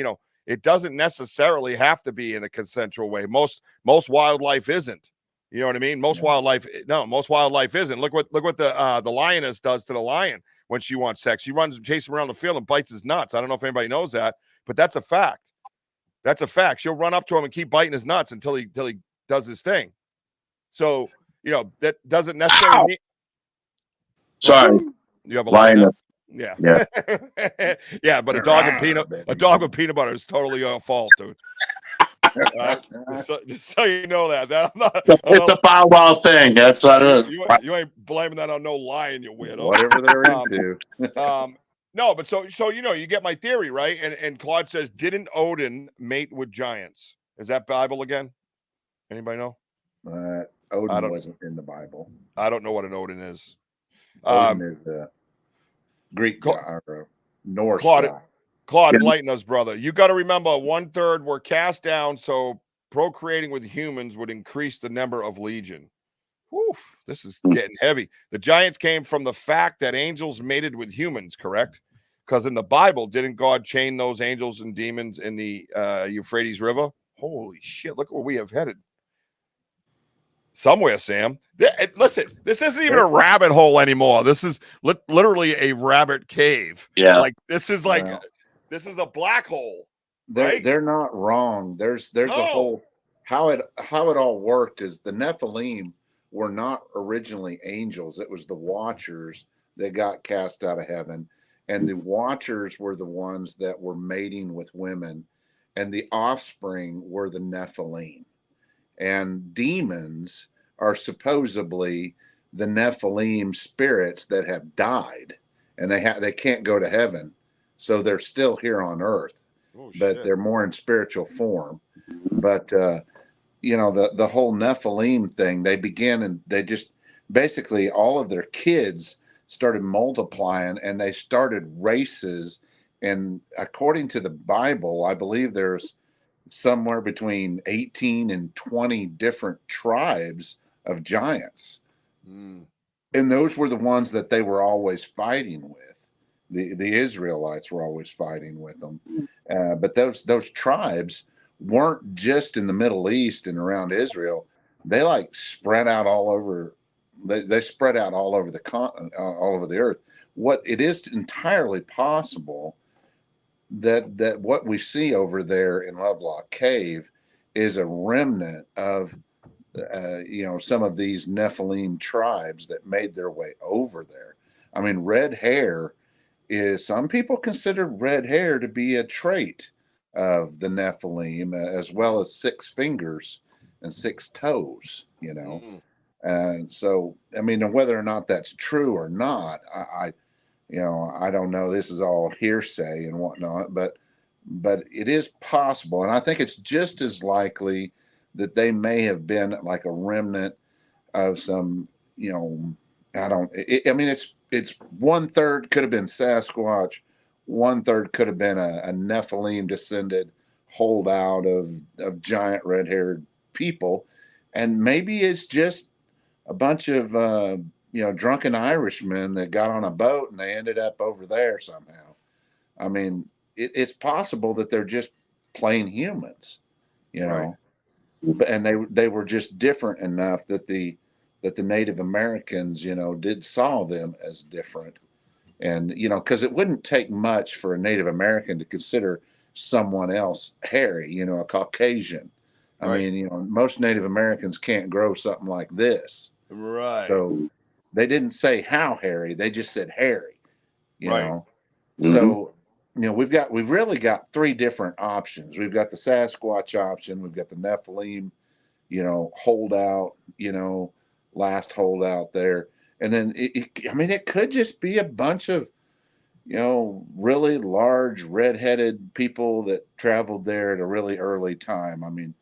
A: it doesn't necessarily have to be in a consensual way. Most wildlife isn't. You know what I mean? Most wildlife isn't. Look what the lioness does to the lion when she wants sex. She runs and chases him around the field and bites his nuts. I don't know if anybody knows that, but that's a fact. That's a fact. She'll run up to him and keep biting his nuts until he does his thing. So, that doesn't necessarily mean.
E: Sorry.
A: You have a
E: lioness.
A: Yeah.
E: Yeah.
A: Yeah, but a dog with peanut butter is totally your fault, dude. Just so you know that.
E: It's a Bow Wow thing. That's what it is.
A: You ain't blaming that on no lion, you weirdo.
F: Whatever they're into.
A: No, but so you get my theory, right? And Claude says, didn't Odin mate with giants? Is that Bible again? Anybody know?
F: Odin wasn't in the Bible.
A: I don't know what an Odin is.
F: Odin is Greek god. North
A: Claude,
F: sky.
A: Claude,
E: Yeah.
A: enlighten us, brother. You got to remember 1/3 were cast down, so procreating with humans would increase the number of legion. Woof, this is getting heavy. The giants came from the fact that angels mated with humans, correct? Because in the Bible, didn't God chain those angels and demons in the Euphrates River? Holy shit, look where we have headed. Somewhere, Sam. Listen, this isn't even a rabbit hole anymore. This is literally a rabbit cave.
E: Yeah.
A: Like this is like
F: Well,
A: this is a black hole.
F: They're
A: Right?
F: they're not wrong. There's a whole how it all worked is the Nephilim were not originally angels. It was the Watchers that got cast out of heaven, and the Watchers were the ones that were mating with women, and the offspring were the Nephilim. And demons are supposedly the Nephilim spirits that have died, and they can't go to heaven, so they're still here on earth, but they're more in spiritual form. But the whole Nephilim thing, they began and they just basically all of their kids started multiplying, and they started races. And according to the Bible, I believe there's somewhere between 18 and 20 different tribes of giants. And those were the ones that they were always fighting with. The Israelites were always fighting with them. But those tribes weren't just in the Middle East and around Israel. They like spread out all over. They spread out all over the continent, all over the earth. What it is entirely possible that what we see over there in Lovelock Cave is a remnant of some of these Nephilim tribes that made their way over there. I mean, red hair is, some people consider red hair to be a trait of the Nephilim, as well as 6 fingers and 6 toes, And so, I mean, whether or not that's true or not, I don't know. This is all hearsay and whatnot, but it is possible, and I think it's just as likely that they may have been like a remnant of some, I mean, it's 1/3 could have been Sasquatch, 1/3 could have been a Nephilim descended holdout of giant red-haired people, and maybe it's just a bunch of drunken Irishmen that got on a boat and they ended up over there somehow. I mean, it's possible that they're just plain humans,
A: Right.
F: and they were just different enough that the Native Americans, did saw them as different. And, because it wouldn't take much for a Native American to consider someone else hairy, a Caucasian. I mean, most Native Americans can't grow something like this.
A: Right.
F: So they didn't say how hairy, they just said hairy, know.
E: Mhm.
F: So, we've really got 3 different options. We've got the Sasquatch option, we've got the Nephilim, holdout, last holdout there. And then it could just be a bunch of, really large red-headed people that traveled there at a really early time. I mean,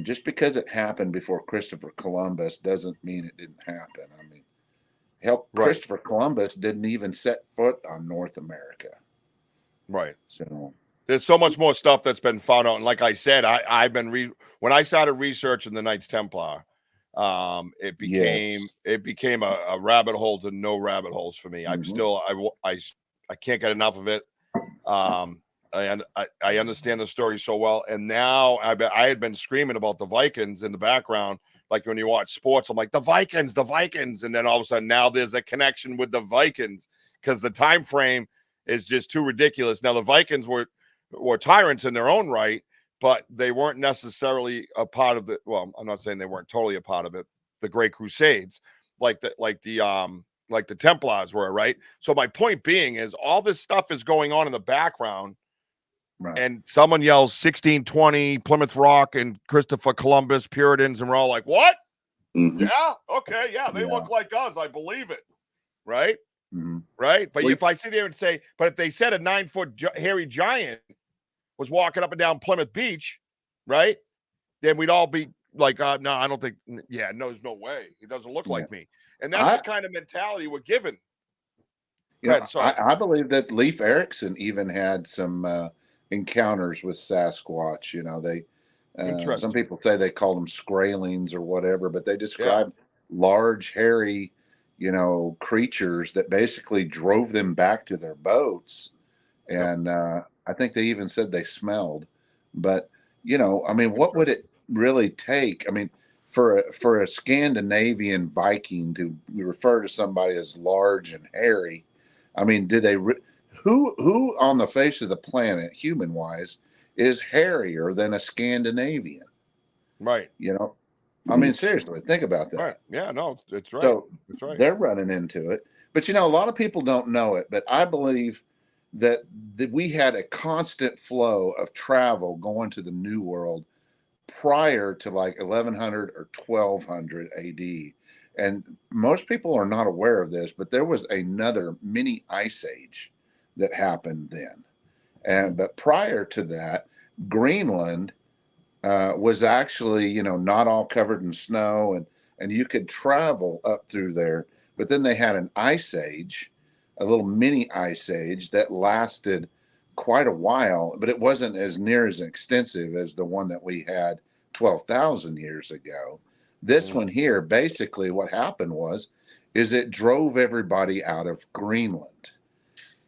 F: just because it happened before Christopher Columbus doesn't mean it didn't happen. I mean, hell, Christopher Columbus didn't even set foot on North America.
A: Right.
F: So
A: there's so much more stuff that's been found out. And like I said, I've been when I started researching the Knights Templar, it became a rabbit hole to no rabbit holes for me. I'm still I can't get enough of it. I understand the story so well, and now I had been screaming about the Vikings in the background, like when you watch sports. I'm like the Vikings, and then all of a sudden now there's a connection with the Vikings because the time frame is just too ridiculous. Now the Vikings were tyrants in their own right, but they weren't necessarily a part of the. Well, I'm not saying they weren't totally a part of it. The Great Crusades, like the Templars were, right? So my point being is all this stuff is going on in the background.
F: right.
A: And someone yells 1620, Plymouth Rock, and Christopher Columbus, Puritans, and we're all like, what?
E: Mhm.
A: Yeah, okay, yeah, they look like us. I believe it, right?
F: Mm-hmm.
A: Right? But if I sit here and say, but if they said a 9-foot hairy giant was walking up and down Plymouth Beach, right? Then we'd all be like, no, I don't think, yeah, no, there's no way. He doesn't look like me. And that's the kind of mentality we're given.
F: You know,
A: sorry.
F: I believe that Leif Erikson even had some encounters with Sasquatch. You know, some people say they called them Skraelings or whatever, but they described large, hairy, creatures that basically drove them back to their boats. And I think they even said they smelled. But, I mean, what would it really take? I mean, for a Scandinavian Viking to refer to somebody as large and hairy, I mean, who on the face of the planet, human wise, is hairier than a Scandinavian?
A: Right.
F: I mean, seriously, think about that.
A: Right. Yeah, no, it's right.
F: So
A: it's right.
F: They're running into it. But, a lot of people don't know it, but I believe that we had a constant flow of travel going to the New World prior to like 1100 or 1200 AD. And most people are not aware of this, but there was another mini ice age that happened then. But prior to that, Greenland was actually, not all covered in snow, and you could travel up through there. But then they had an ice age, a little mini ice age that lasted quite a while, but it wasn't as near as extensive as the one that we had 12,000 years ago. This one here, basically what happened is it drove everybody out of Greenland.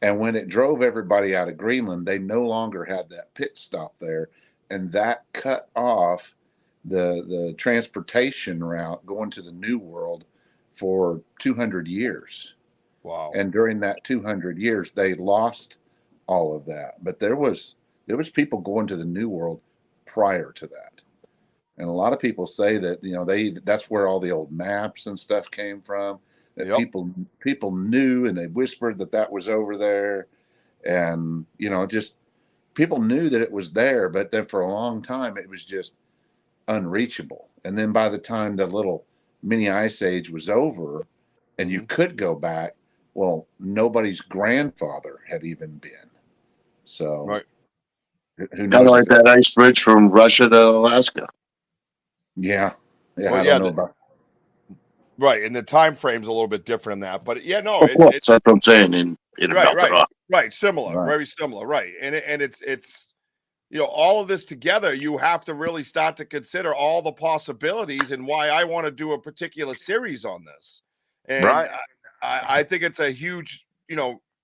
F: And when it drove everybody out of Greenland, they no longer had that pit stop there. And that cut off the transportation route going to the New World for 200 years.
A: Wow.
F: And during that 200 years, they lost all of that. But there was people going to the New World prior to that. And a lot of people say that, that's where all the old maps and stuff came from, that people knew, and they whispered that was over there. And, just people knew that it was there, but then for a long time, it was just unreachable. And then by the time the little mini ice age was over and you could go back, well, nobody's grandfather had even been. So
A: right.
F: Who knows?
E: Kind of like that ice bridge from Russia to Alaska.
F: Yeah.
A: Well,
F: I don't know about.
A: Right, and the time frame's a little bit different in that, but
E: Of course, that's what I'm saying. And it melted off.
A: Right, similar, very similar, right, and it's all of this together. You have to really start to consider all the possibilities and why I want to do a particular series on this, and I think it's a huge,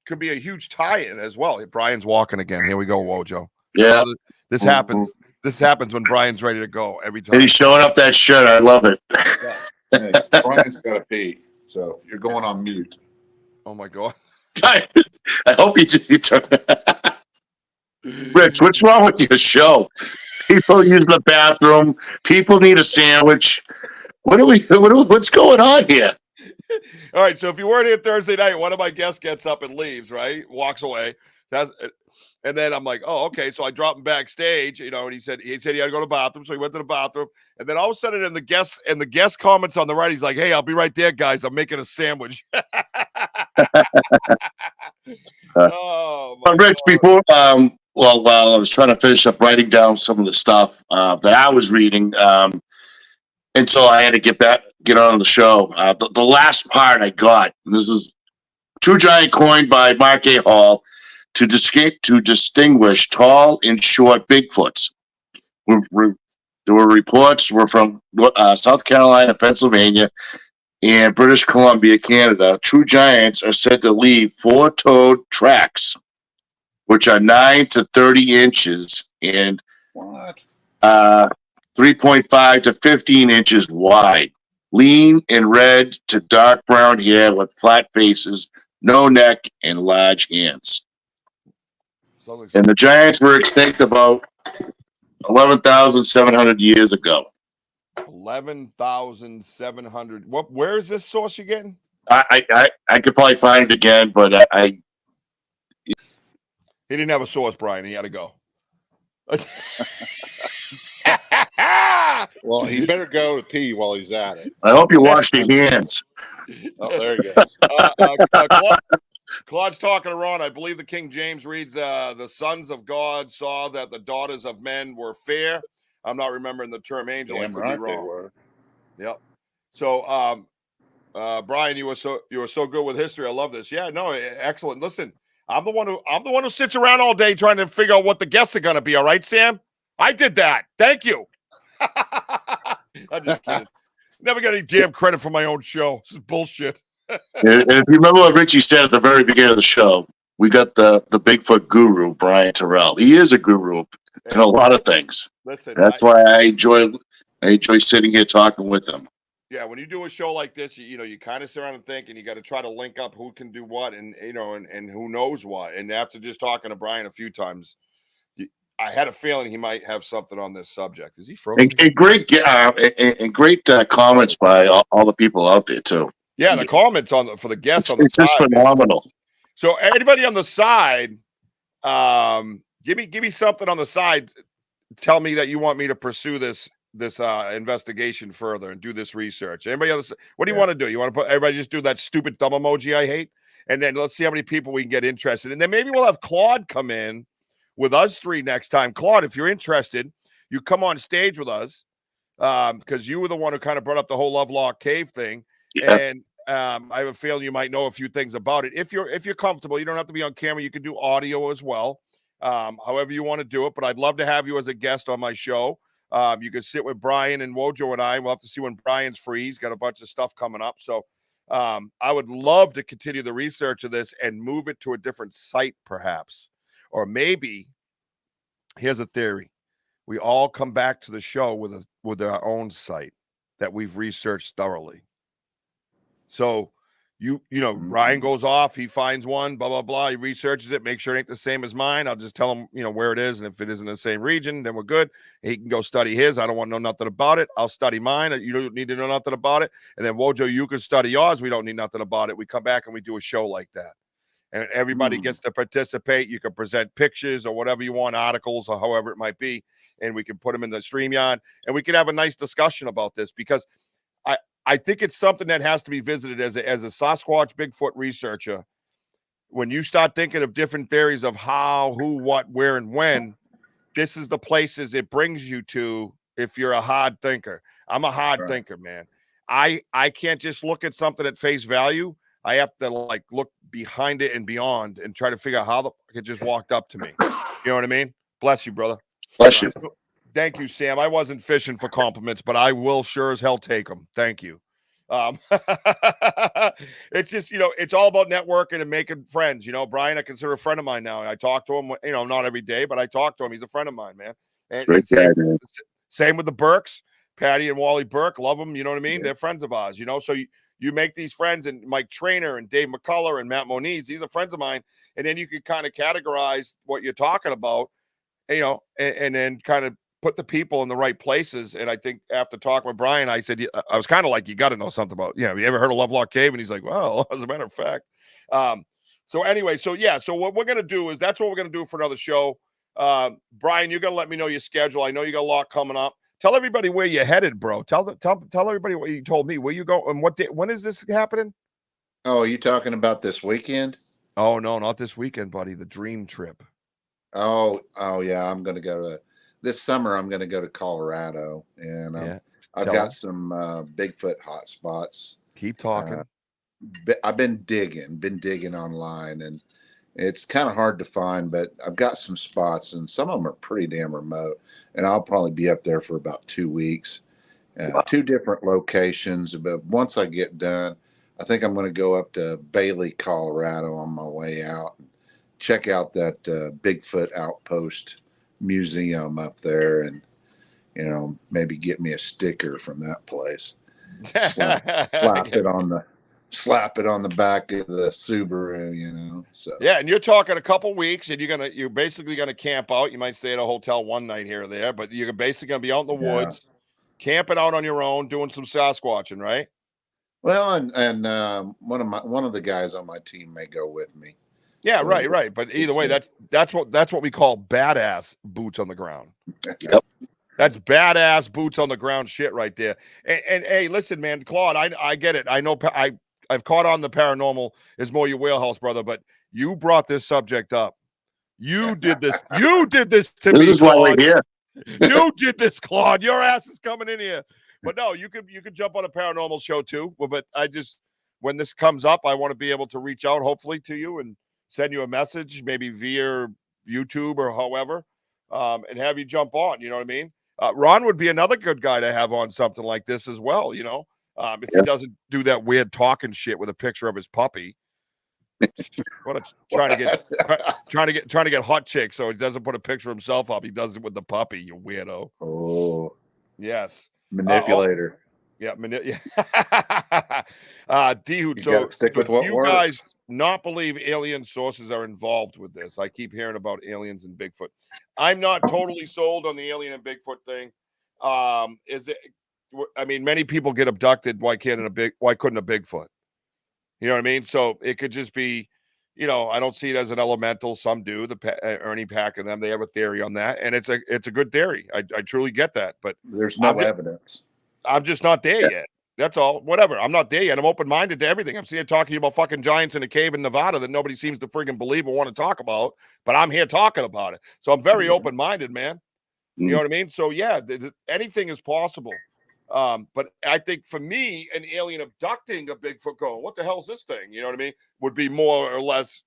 A: could be a huge tie-in as well. Brian's walking again. Here we go, Wojo.
E: Yeah,
A: this happens. This happens when Brian's ready to go every time.
E: And he's showing up that shirt. I love it.
F: Hey, Brian's got to pee, so you're going on mute.
A: Oh my God!
E: I hope you turn. Rich, what's wrong with your show? People use the bathroom. People need a sandwich. What's going on here?
A: All right, so if you weren't here Thursday night, one of my guests gets up and leaves, right? Walks away. And then I'm like, oh, okay. So I dropped him backstage, and he said he had to go to the bathroom. So he went to the bathroom. And then all of a sudden in the guest comments on the right, he's like, hey, I'll be right there, guys. I'm making a sandwich.
E: Rich, before while I was trying to finish up writing down some of the stuff that I was reading, until I had to get on the show. The last part I got, this is True Giant coined by Mark A. Hall to distinguish tall and short Bigfoots. There were reports from South Carolina, Pennsylvania, and British Columbia, Canada. True giants are said to leave four-toed tracks, which are 9 to 30 inches and 3.5 to 15 inches wide. Lean and red to dark brown hair with flat faces, no neck, and large hands. And the giants were extinct about 11,700 years ago.
A: 11,700. Where is this source you're getting?
E: I could probably find it again, but
A: he didn't have a source, Brian. He had to go.
F: Well, he better go to pee while he's at it.
E: I hope you wash your hands.
F: Oh, there he goes.
A: Claude's talking to Ron. I believe the King James reads, the sons of God saw that the daughters of men were fair. I'm not remembering the term angel.
F: Damn
A: I could
F: right
A: be wrong.
F: they were.
A: Yep. So, Brian, you were so good with history. I love this. Yeah, no, excellent. Listen, I'm the one who sits around all day trying to figure out what the guests are going to be. All right, Sam, I did that. Thank you. I'm just kidding. Never got any damn credit for my own show. This is bullshit.
E: And if you remember what Richie said at the very beginning of the show, we got the Bigfoot guru, Brian Terrell. He is a guru in a lot of things.
A: Listen,
E: that's why I enjoy sitting here talking with him.
A: Yeah, when you do a show like this, you kind of sit around and think, and you got to try to link up who can do what, and and who knows what. And after just talking to Brian a few times, I had a feeling he might have something on this subject. Is he frozen?
E: And great comments by all the people out there too.
A: Yeah, the comments for the guests on the
E: it's
A: side,
E: just phenomenal.
A: Man. So anybody on the side, give me something on the side. Tell me that you want me to pursue this investigation further and do this research. Anybody else? What do you want to do? You want to put everybody just do that stupid dumb emoji I hate, and then let's see how many people we can get interested. And then maybe we'll have Claude come in with us three next time. Claude, if you're interested, you come on stage with us because you were the one who kind of brought up the whole Lovelock Cave thing, and I have a feeling you might know a few things about it. If you're comfortable, you don't have to be on camera. You can do audio as well, however you want to do it. But I'd love to have you as a guest on my show. You can sit with Brian and Wojo and I. We'll have to see when Brian's free. He's got a bunch of stuff coming up. So I would love to continue the research of this and move it to a different site, perhaps. Or maybe, here's a theory. We all come back to the show with our own site that we've researched thoroughly. So Ryan goes off, he finds one, blah, blah, blah. He researches it, make sure it ain't the same as mine. I'll just tell him, where it is. And if it isn't the same region, then we're good. He can go study his. I don't want to know nothing about it. I'll study mine. You don't need to know nothing about it. And then Wojo, you can study yours. We don't need nothing about it. We come back and we do a show like that. And everybody gets to participate. You can present pictures or whatever you want, articles or however it might be. And we can put them in the StreamYard. And we can have a nice discussion about this because I think it's something that has to be visited as a Sasquatch Bigfoot researcher. When you start thinking of different theories of how, who, what, where, and when, this is the places it brings you to if you're a hard thinker. I'm a hard thinker, man. I can't just look at something at face value. I have to look behind it and beyond and try to figure out how the fuck it just walked up to me. You know what I mean? Bless you, brother.
E: Bless you.
A: Thank you, Sam. I wasn't fishing for compliments, but I will sure as hell take them. Thank you. It's just, it's all about networking and making friends. Brian, I consider a friend of mine now. I talk to him, not every day, but I talk to him. He's a friend of mine, man. And same with the Burks, Patty and Wally Burke. Love them. You know what I mean? Yeah. They're friends of ours, So you make these friends, and Mike Trainer and Dave McCullough and Matt Moniz, these are friends of mine. And then you can kind of categorize what you're talking about, and then kind of put the people in the right places. And I think after talking with Brian, I said, I was kind of like, you got to know something about, have you ever heard of Lovelock Cave? And he's like, well, as a matter of fact. So anyway, so what we're going to do is that's what we're going to do for another show. Brian, you're going to let me know your schedule. I know you got a lot coming up. Tell everybody where you're headed, bro. Tell everybody what you told me. Where you go and what day, when is this happening?
F: Oh, are you talking about this weekend?
A: Oh, no, not this weekend, buddy. The dream trip.
F: Oh yeah. I'm going to go this summer. I'm going to go to Colorado, and I've got some Bigfoot hot spots.
A: Keep talking.
F: I've been digging online, and it's kind of hard to find, but I've got some spots, and some of them are pretty damn remote, and I'll probably be up there for about 2 weeks, 2 different locations. But once I get done, I think I'm going to go up to Bailey, Colorado on my way out and check out that Bigfoot outpost museum up there, and maybe get me a sticker from that place. Slap it on the back of the Subaru, so
A: yeah. And you're talking a couple weeks, and you're basically gonna camp out. You might stay at a hotel one night here or there, but you're basically gonna be out in the woods, camping out on your own, doing some Sasquatching, right?
F: Well, and one of the guys on my team may go with me.
A: Yeah, so, right. But either way, that's what we call badass boots on the ground.
E: Yep.
A: That's badass boots on the ground shit right there. And hey, listen, man, Claude, I get it. I know I've caught on the paranormal is more your wheelhouse, brother, but you brought this subject up. You did this. You did this to me.
E: This is why we're here.
A: You did this, Claude. Your ass is coming in here. But no, you could jump on a paranormal show too. But when this comes up, I want to be able to reach out, hopefully, to you and send you a message, maybe via YouTube or however, and have you jump on. You know what I mean? Ron would be another good guy to have on something like this as well. You know, if he doesn't do that weird talking shit with a picture of his puppy. Trying to get hot chicks, so he doesn't put a picture of himself up. He does it with the puppy. You weirdo.
F: Oh,
A: yes,
F: manipulator.
A: Yeah, D-Hoot. So
F: gotta stick with what
A: you
F: works.
A: guys not believe alien sources are involved with this? I keep hearing about aliens and Bigfoot. I'm not totally sold on the alien and Bigfoot thing. Is it? I mean, many people get abducted. Why couldn't a Bigfoot? You know what I mean? So it could just be, you know, I don't see it as an elemental. Some do. Ernie Pack and them, they have a theory on that, and it's a good theory. I truly get that, but
F: there's no evidence.
A: I'm just not there yet. That's all. Whatever. I'm not there yet. I'm open-minded to everything. I'm sitting here talking about fucking giants in a cave in Nevada that nobody seems to friggin' believe or want to talk about, but I'm here talking about it. So I'm very open-minded, man. You know what I mean? So yeah, anything is possible. But I think for me, an alien abducting a Bigfoot going, what the hell is this thing? You know what I mean? Would be more or less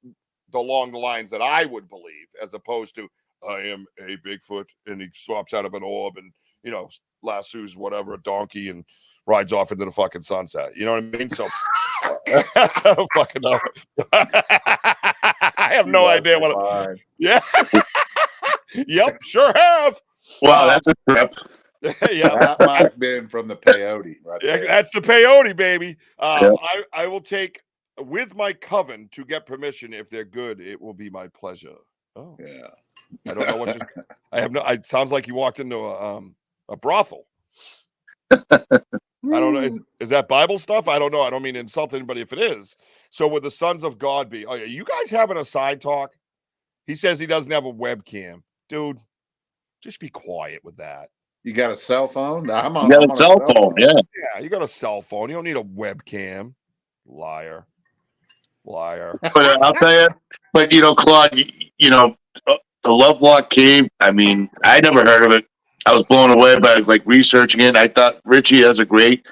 A: along the lines that I would believe, as opposed to I am a Bigfoot and he swaps out of an orb and, you know, lassos whatever, a donkey and rides off into the fucking sunset. You know what I mean? So I don't fucking know. I have no idea what. Yeah. Yep. Sure have.
E: Wow, that's a trip.
A: Yeah,
F: that might have been from the peyote. Right there.
A: That's the peyote, baby. I will take with my coven to get permission. If they're good, it will be my pleasure. Oh,
F: yeah.
A: I don't know what. I have no. It sounds like you walked into a brothel. I don't know. Is that Bible stuff? I don't know. I don't mean to insult anybody if it is. So would the sons of God be? Oh, yeah. You guys having a side talk? He says he doesn't have a webcam, dude. Just be quiet with that.
F: You got a cell phone?
E: You got a cell phone, yeah.
A: Yeah, you got a cell phone. You don't need a webcam. Liar.
E: But I'll tell you, but you know, Claude, you know, the Lovelock Cave, I mean, I never heard of it. I was blown away by like researching it. I thought Richie has a great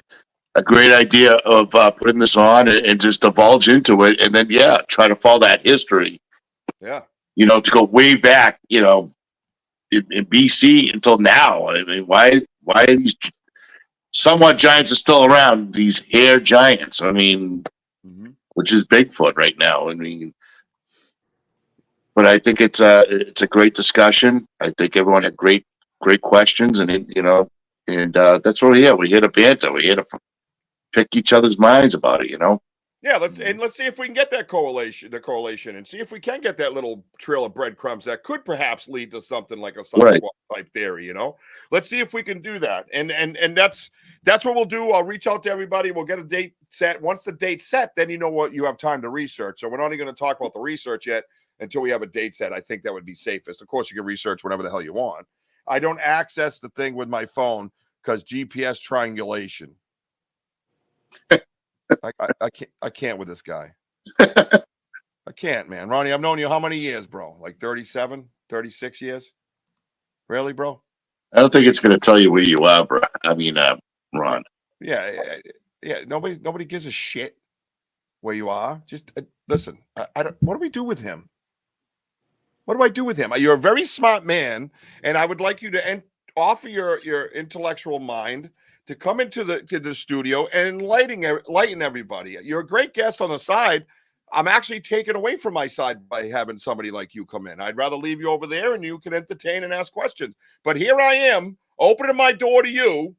E: idea of putting this on and just divulge into it, and then try to follow that history.
A: Yeah,
E: you know, to go way back, you know, in BC until now. I mean, why are these somewhat giants are still around? These hair giants. I mean, which is Bigfoot right now. I mean, but I think it's a great discussion. I think everyone had great questions, and you know, and that's what we're here. We're here to banter. We're here to pick each other's minds about it. You know.
A: Yeah, let's see if we can get that correlation, and see if we can get that little trail of breadcrumbs that could perhaps lead to something like a Sasquatch type theory. You know, let's see if we can do that, and that's what we'll do. I'll reach out to everybody. We'll get a date set. Once the date's set, then you know what, you have time to research. So we're not even going to talk about the research yet until we have a date set. I think that would be safest. Of course, you can research whatever the hell you want. I don't access the thing with my phone because GPS triangulation. I can't with this guy. I can't, man. Ronnie, I've known you how many years, bro? Like 37, 36 years? Really, bro?
E: I don't think it's going to tell you where you are, bro. I mean, Ron.
A: Yeah. Nobody gives a shit where you are. Just listen. I don't. What do we do with him? What do I do with him? You're a very smart man, and I would like you to offer your intellectual mind to come into the studio and enlighten everybody. You're a great guest on the side. I'm actually taken away from my side by having somebody like you come in. I'd rather leave you over there and you can entertain and ask questions. But here I am, opening my door to you.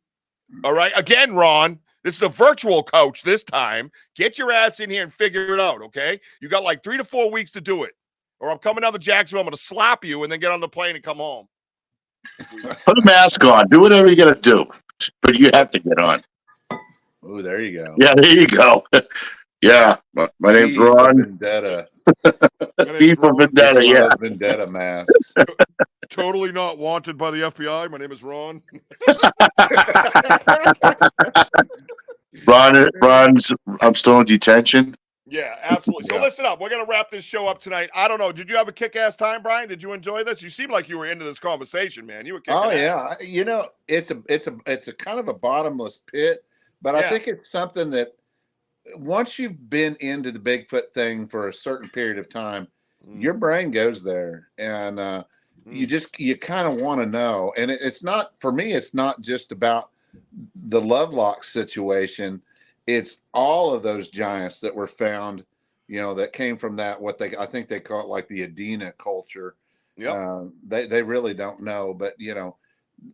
A: All right. Again, Ron, this is a virtual coach this time. Get your ass in here and figure it out, okay? You got like 3 to 4 weeks to do it. Or I'm coming down to Jacksonville. I'm going to slap you and then get on the plane and come home.
E: Put a mask on. Do whatever you got to do. But you have to get on.
F: Oh, there you go.
E: Yeah, there you go. Yeah, my name's Ron.
F: Vendetta.
E: P for Vendetta, yeah.
F: Vendetta masks.
A: Totally not wanted by the FBI. My name is Ron.
E: Ron's, I'm still in detention.
A: Yeah, absolutely. So listen up. We're going to wrap this show up tonight. I don't know. Did you have a kick-ass time, Brian? Did you enjoy this? You seem like you were into this conversation, man. You were kicking ass.
F: Yeah. You know, it's a kind of a bottomless pit, but I think it's something that once you've been into the Bigfoot thing for a certain period of time, your brain goes there, and you kind of want to know. And it's not, for me, it's not just about the Lovelock situation. It's all of those giants that were found, that came from that, I think they call it like the Adena culture.
A: Yeah.
F: They really don't know, but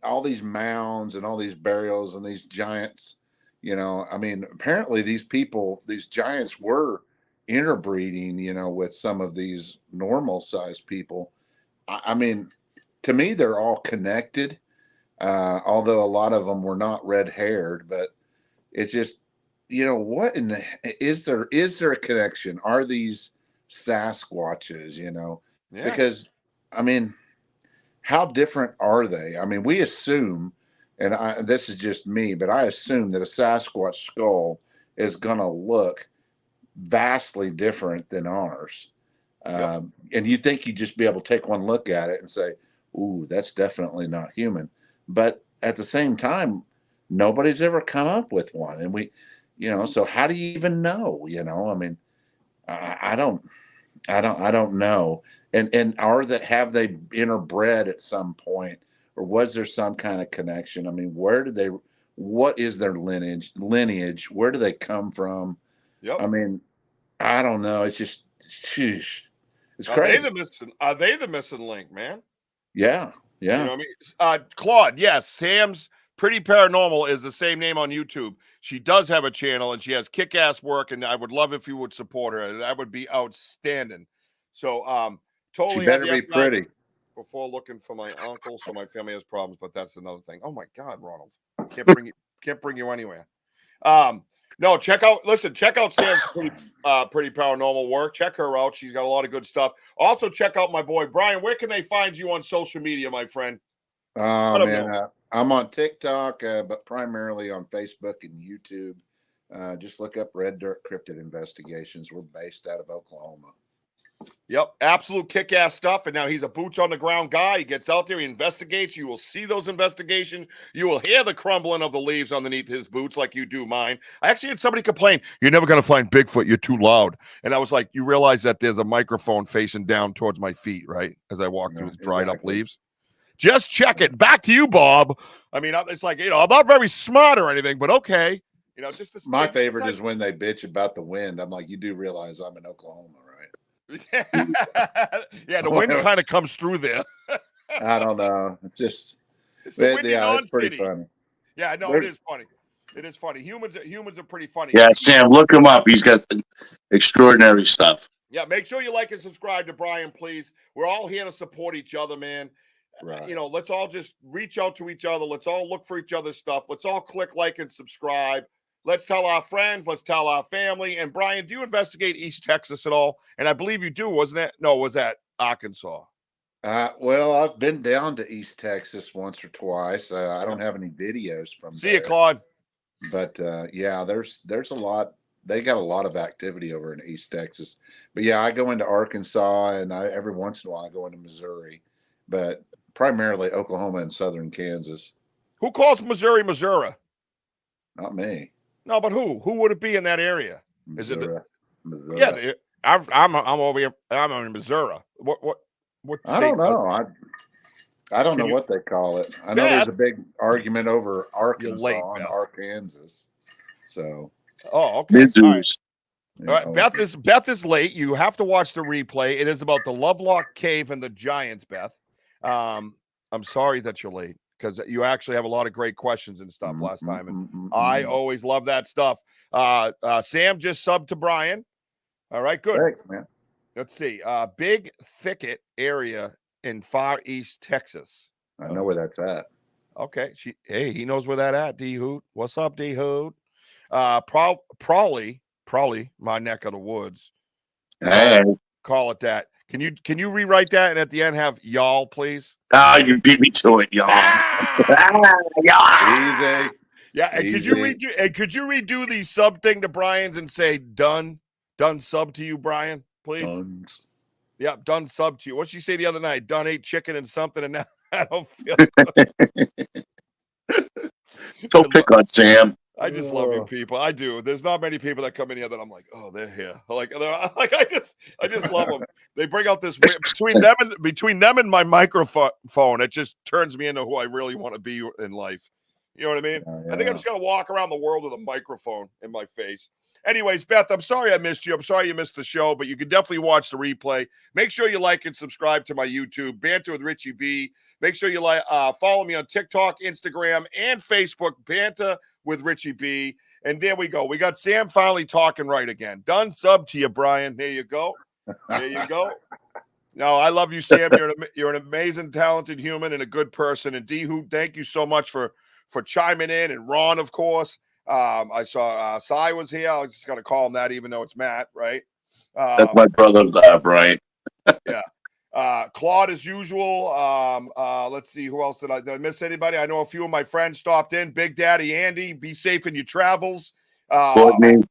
F: all these mounds and all these burials and these giants, I mean, apparently these giants were interbreeding, with some of these normal sized people. I mean, to me, they're all connected, although a lot of them were not red haired, but it's just, what is there a connection? Are these Sasquatches,
A: Yeah.
F: because I mean, how different are they? I mean, we assume, and this is just me, but I assume that a Sasquatch skull is going to look vastly different than ours.
A: Yep.
F: And you think you'd just be able to take one look at it and say, ooh, that's definitely not human. But at the same time, nobody's ever come up with one. And so how do you even know? I mean, I don't know. And have they interbred at some point, or was there some kind of connection? I mean, what is their lineage? Where do they come from?
A: Yep.
F: I mean, I don't know. It's just, sheesh. It's
A: Are
F: crazy.
A: they the missing link, man?
F: Yeah. Yeah.
A: You know what I mean? Claude, yes, Sam's Pretty Paranormal is the same name on YouTube. She does have a channel and she has kick-ass work, and I would love if you would support her. That would be outstanding. So totally
F: She better be pretty.
A: Before looking for my uncle, so my family has problems, but that's another thing. Oh my God, Ronald. Can't bring you anywhere. No, check out Sam's pretty paranormal work. Check her out. She's got a lot of good stuff. Also, check out my boy Brian. Where can they find you on social media, my friend?
F: Oh man, I'm on TikTok, but primarily on Facebook and YouTube. Just look up Red Dirt Cryptid Investigations. We're based out of Oklahoma.
A: Yep, absolute kick-ass stuff. And now he's a boots on the ground guy. He gets out there, he investigates. You will see those investigations. You will hear the crumbling of the leaves underneath his boots like you do mine. I actually had somebody complain, "You're never going to find Bigfoot. You're too loud." And I was like, you realize that there's a microphone facing down towards my feet, right? As I walk through the dried up leaves. Just check it. Back to you, Bob. I mean, it's like, I'm not very smart or anything, but okay. Just
F: my favorite is when they bitch about the wind. I'm like, you do realize I'm in Oklahoma, right?
A: Yeah, the wind kind of comes through there.
F: I don't know. It's pretty funny.
A: Yeah, no, it is funny. It is funny. Humans are pretty funny.
E: Yeah, Sam, look him up. He's got extraordinary stuff.
A: Yeah, make sure you like and subscribe to Brian, please. We're all here to support each other, man.
F: Right.
A: Let's all just reach out to each other. Let's all look for each other's stuff. Let's all click like and subscribe. Let's tell our friends. Let's tell our family. And Brian, do you investigate East Texas at all? And I believe you do, wasn't it? No, was that Arkansas?
F: Well, I've been down to East Texas once or twice. I don't have any videos from
A: See you, Claude.
F: But yeah, there's a lot. They got a lot of activity over in East Texas. But yeah, I go into Arkansas, and every once in a while I go into Missouri, but primarily Oklahoma and southern Kansas.
A: Who calls Missouri?
F: Not me.
A: No, but who? Who would it be in that area?
F: Missouri.
A: Is it? Yeah, I'm over here. I'm in Missouri. What?
F: I don't know. I don't know what they call it. I know there's a big argument over Arkansas and Arkansas. So.
A: Oh, okay. All right.
F: Beth
A: is late. You have to watch the replay. It is about the Lovelock Cave and the Giants, Beth. I'm sorry that you're late, because you actually have a lot of great questions and stuff last time. And I always love that stuff. Sam just subbed to Brian. All right, good.
F: Thanks, man.
A: Let's see. Big thicket area in Far East Texas.
F: I know where that's at.
A: Okay. He knows where that at, D-Hoot. What's up, D-Hoot? Probably my neck of the woods. Call it that. Can you rewrite that and at the end have y'all, please?
E: You beat me to it, y'all.
F: Easy.
A: Yeah, and could you redo the sub thing to Brian's and say done sub to you, Brian, please?
F: Done.
A: Yeah, done sub to you. What'd she say the other night? Done ate chicken and something, and now I don't feel
E: Don't pick on Sam.
A: I just love you people. I do. There's not many people that come in here that I'm like, oh, they're here. Like I just love them. They bring out this between them and my microphone. It just turns me into who I really want to be in life. You know what I mean?
F: Yeah.
A: I think I'm just gonna walk around the world with a microphone in my face. Anyways, Beth, I'm sorry I missed you. I'm sorry you missed the show, but you can definitely watch the replay. Make sure you like and subscribe to my YouTube, Banter with Richie B. Make sure you follow me on TikTok, Instagram, and Facebook, Banter with Richie B. And there we go. We got Sam finally talking right again. Done sub to you, Brian. There you go. There you go. No, I love you, Sam. You're an amazing, talented human and a good person. And D-Hoop, thank you so much for chiming in. And Ron, of course. I saw Cy was here. I was just going to call him that, even though it's Matt, right?
E: That's my brother, Brian.
A: Yeah. Claude, as usual. Let's see. Who else did I miss? Anybody? I know a few of my friends stopped in. Big Daddy Andy, be safe in your travels.
E: Courtney.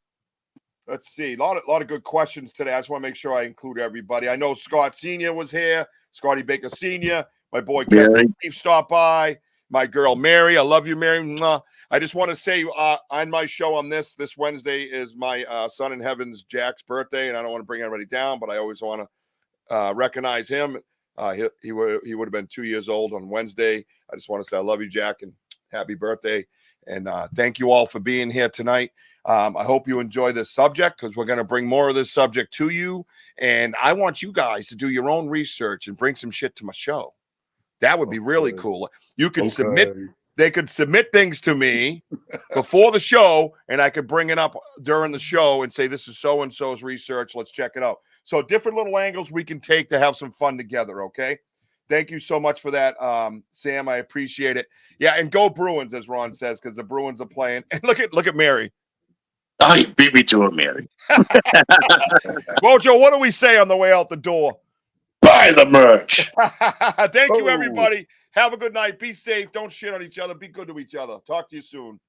A: Let's see. A lot of good questions today. I just want to make sure I include everybody. I know Scott Sr. was here. Scotty Baker Sr. My boy Kevin Steve stopped by. My girl Mary, I love you, Mary. Mwah. I just want to say on my show on this Wednesday is my son in heaven's Jack's birthday, and I don't want to bring everybody down, but I always want to recognize him. He would have been 2 years old on Wednesday. I just want to say I love you, Jack, and happy birthday. And thank you all for being here tonight. I hope you enjoy this subject because we're going to bring more of this subject to you. And I want you guys to do your own research and bring some shit to my show. That would be really cool. You can submit. They could submit things to me before the show, and I could bring it up during the show and say, this is so-and-so's research. Let's check it out. So different little angles we can take to have some fun together, okay? Thank you so much for that, Sam. I appreciate it. Yeah, and go Bruins, as Ron says, because the Bruins are playing. And look at Mary.
E: Oh, you beat me to it, Mary.
A: Wojo, what do we say on the way out the door?
E: Buy the merch.
A: Thank you, everybody. Have a good night. Be safe. Don't shit on each other. Be good to each other. Talk to you soon.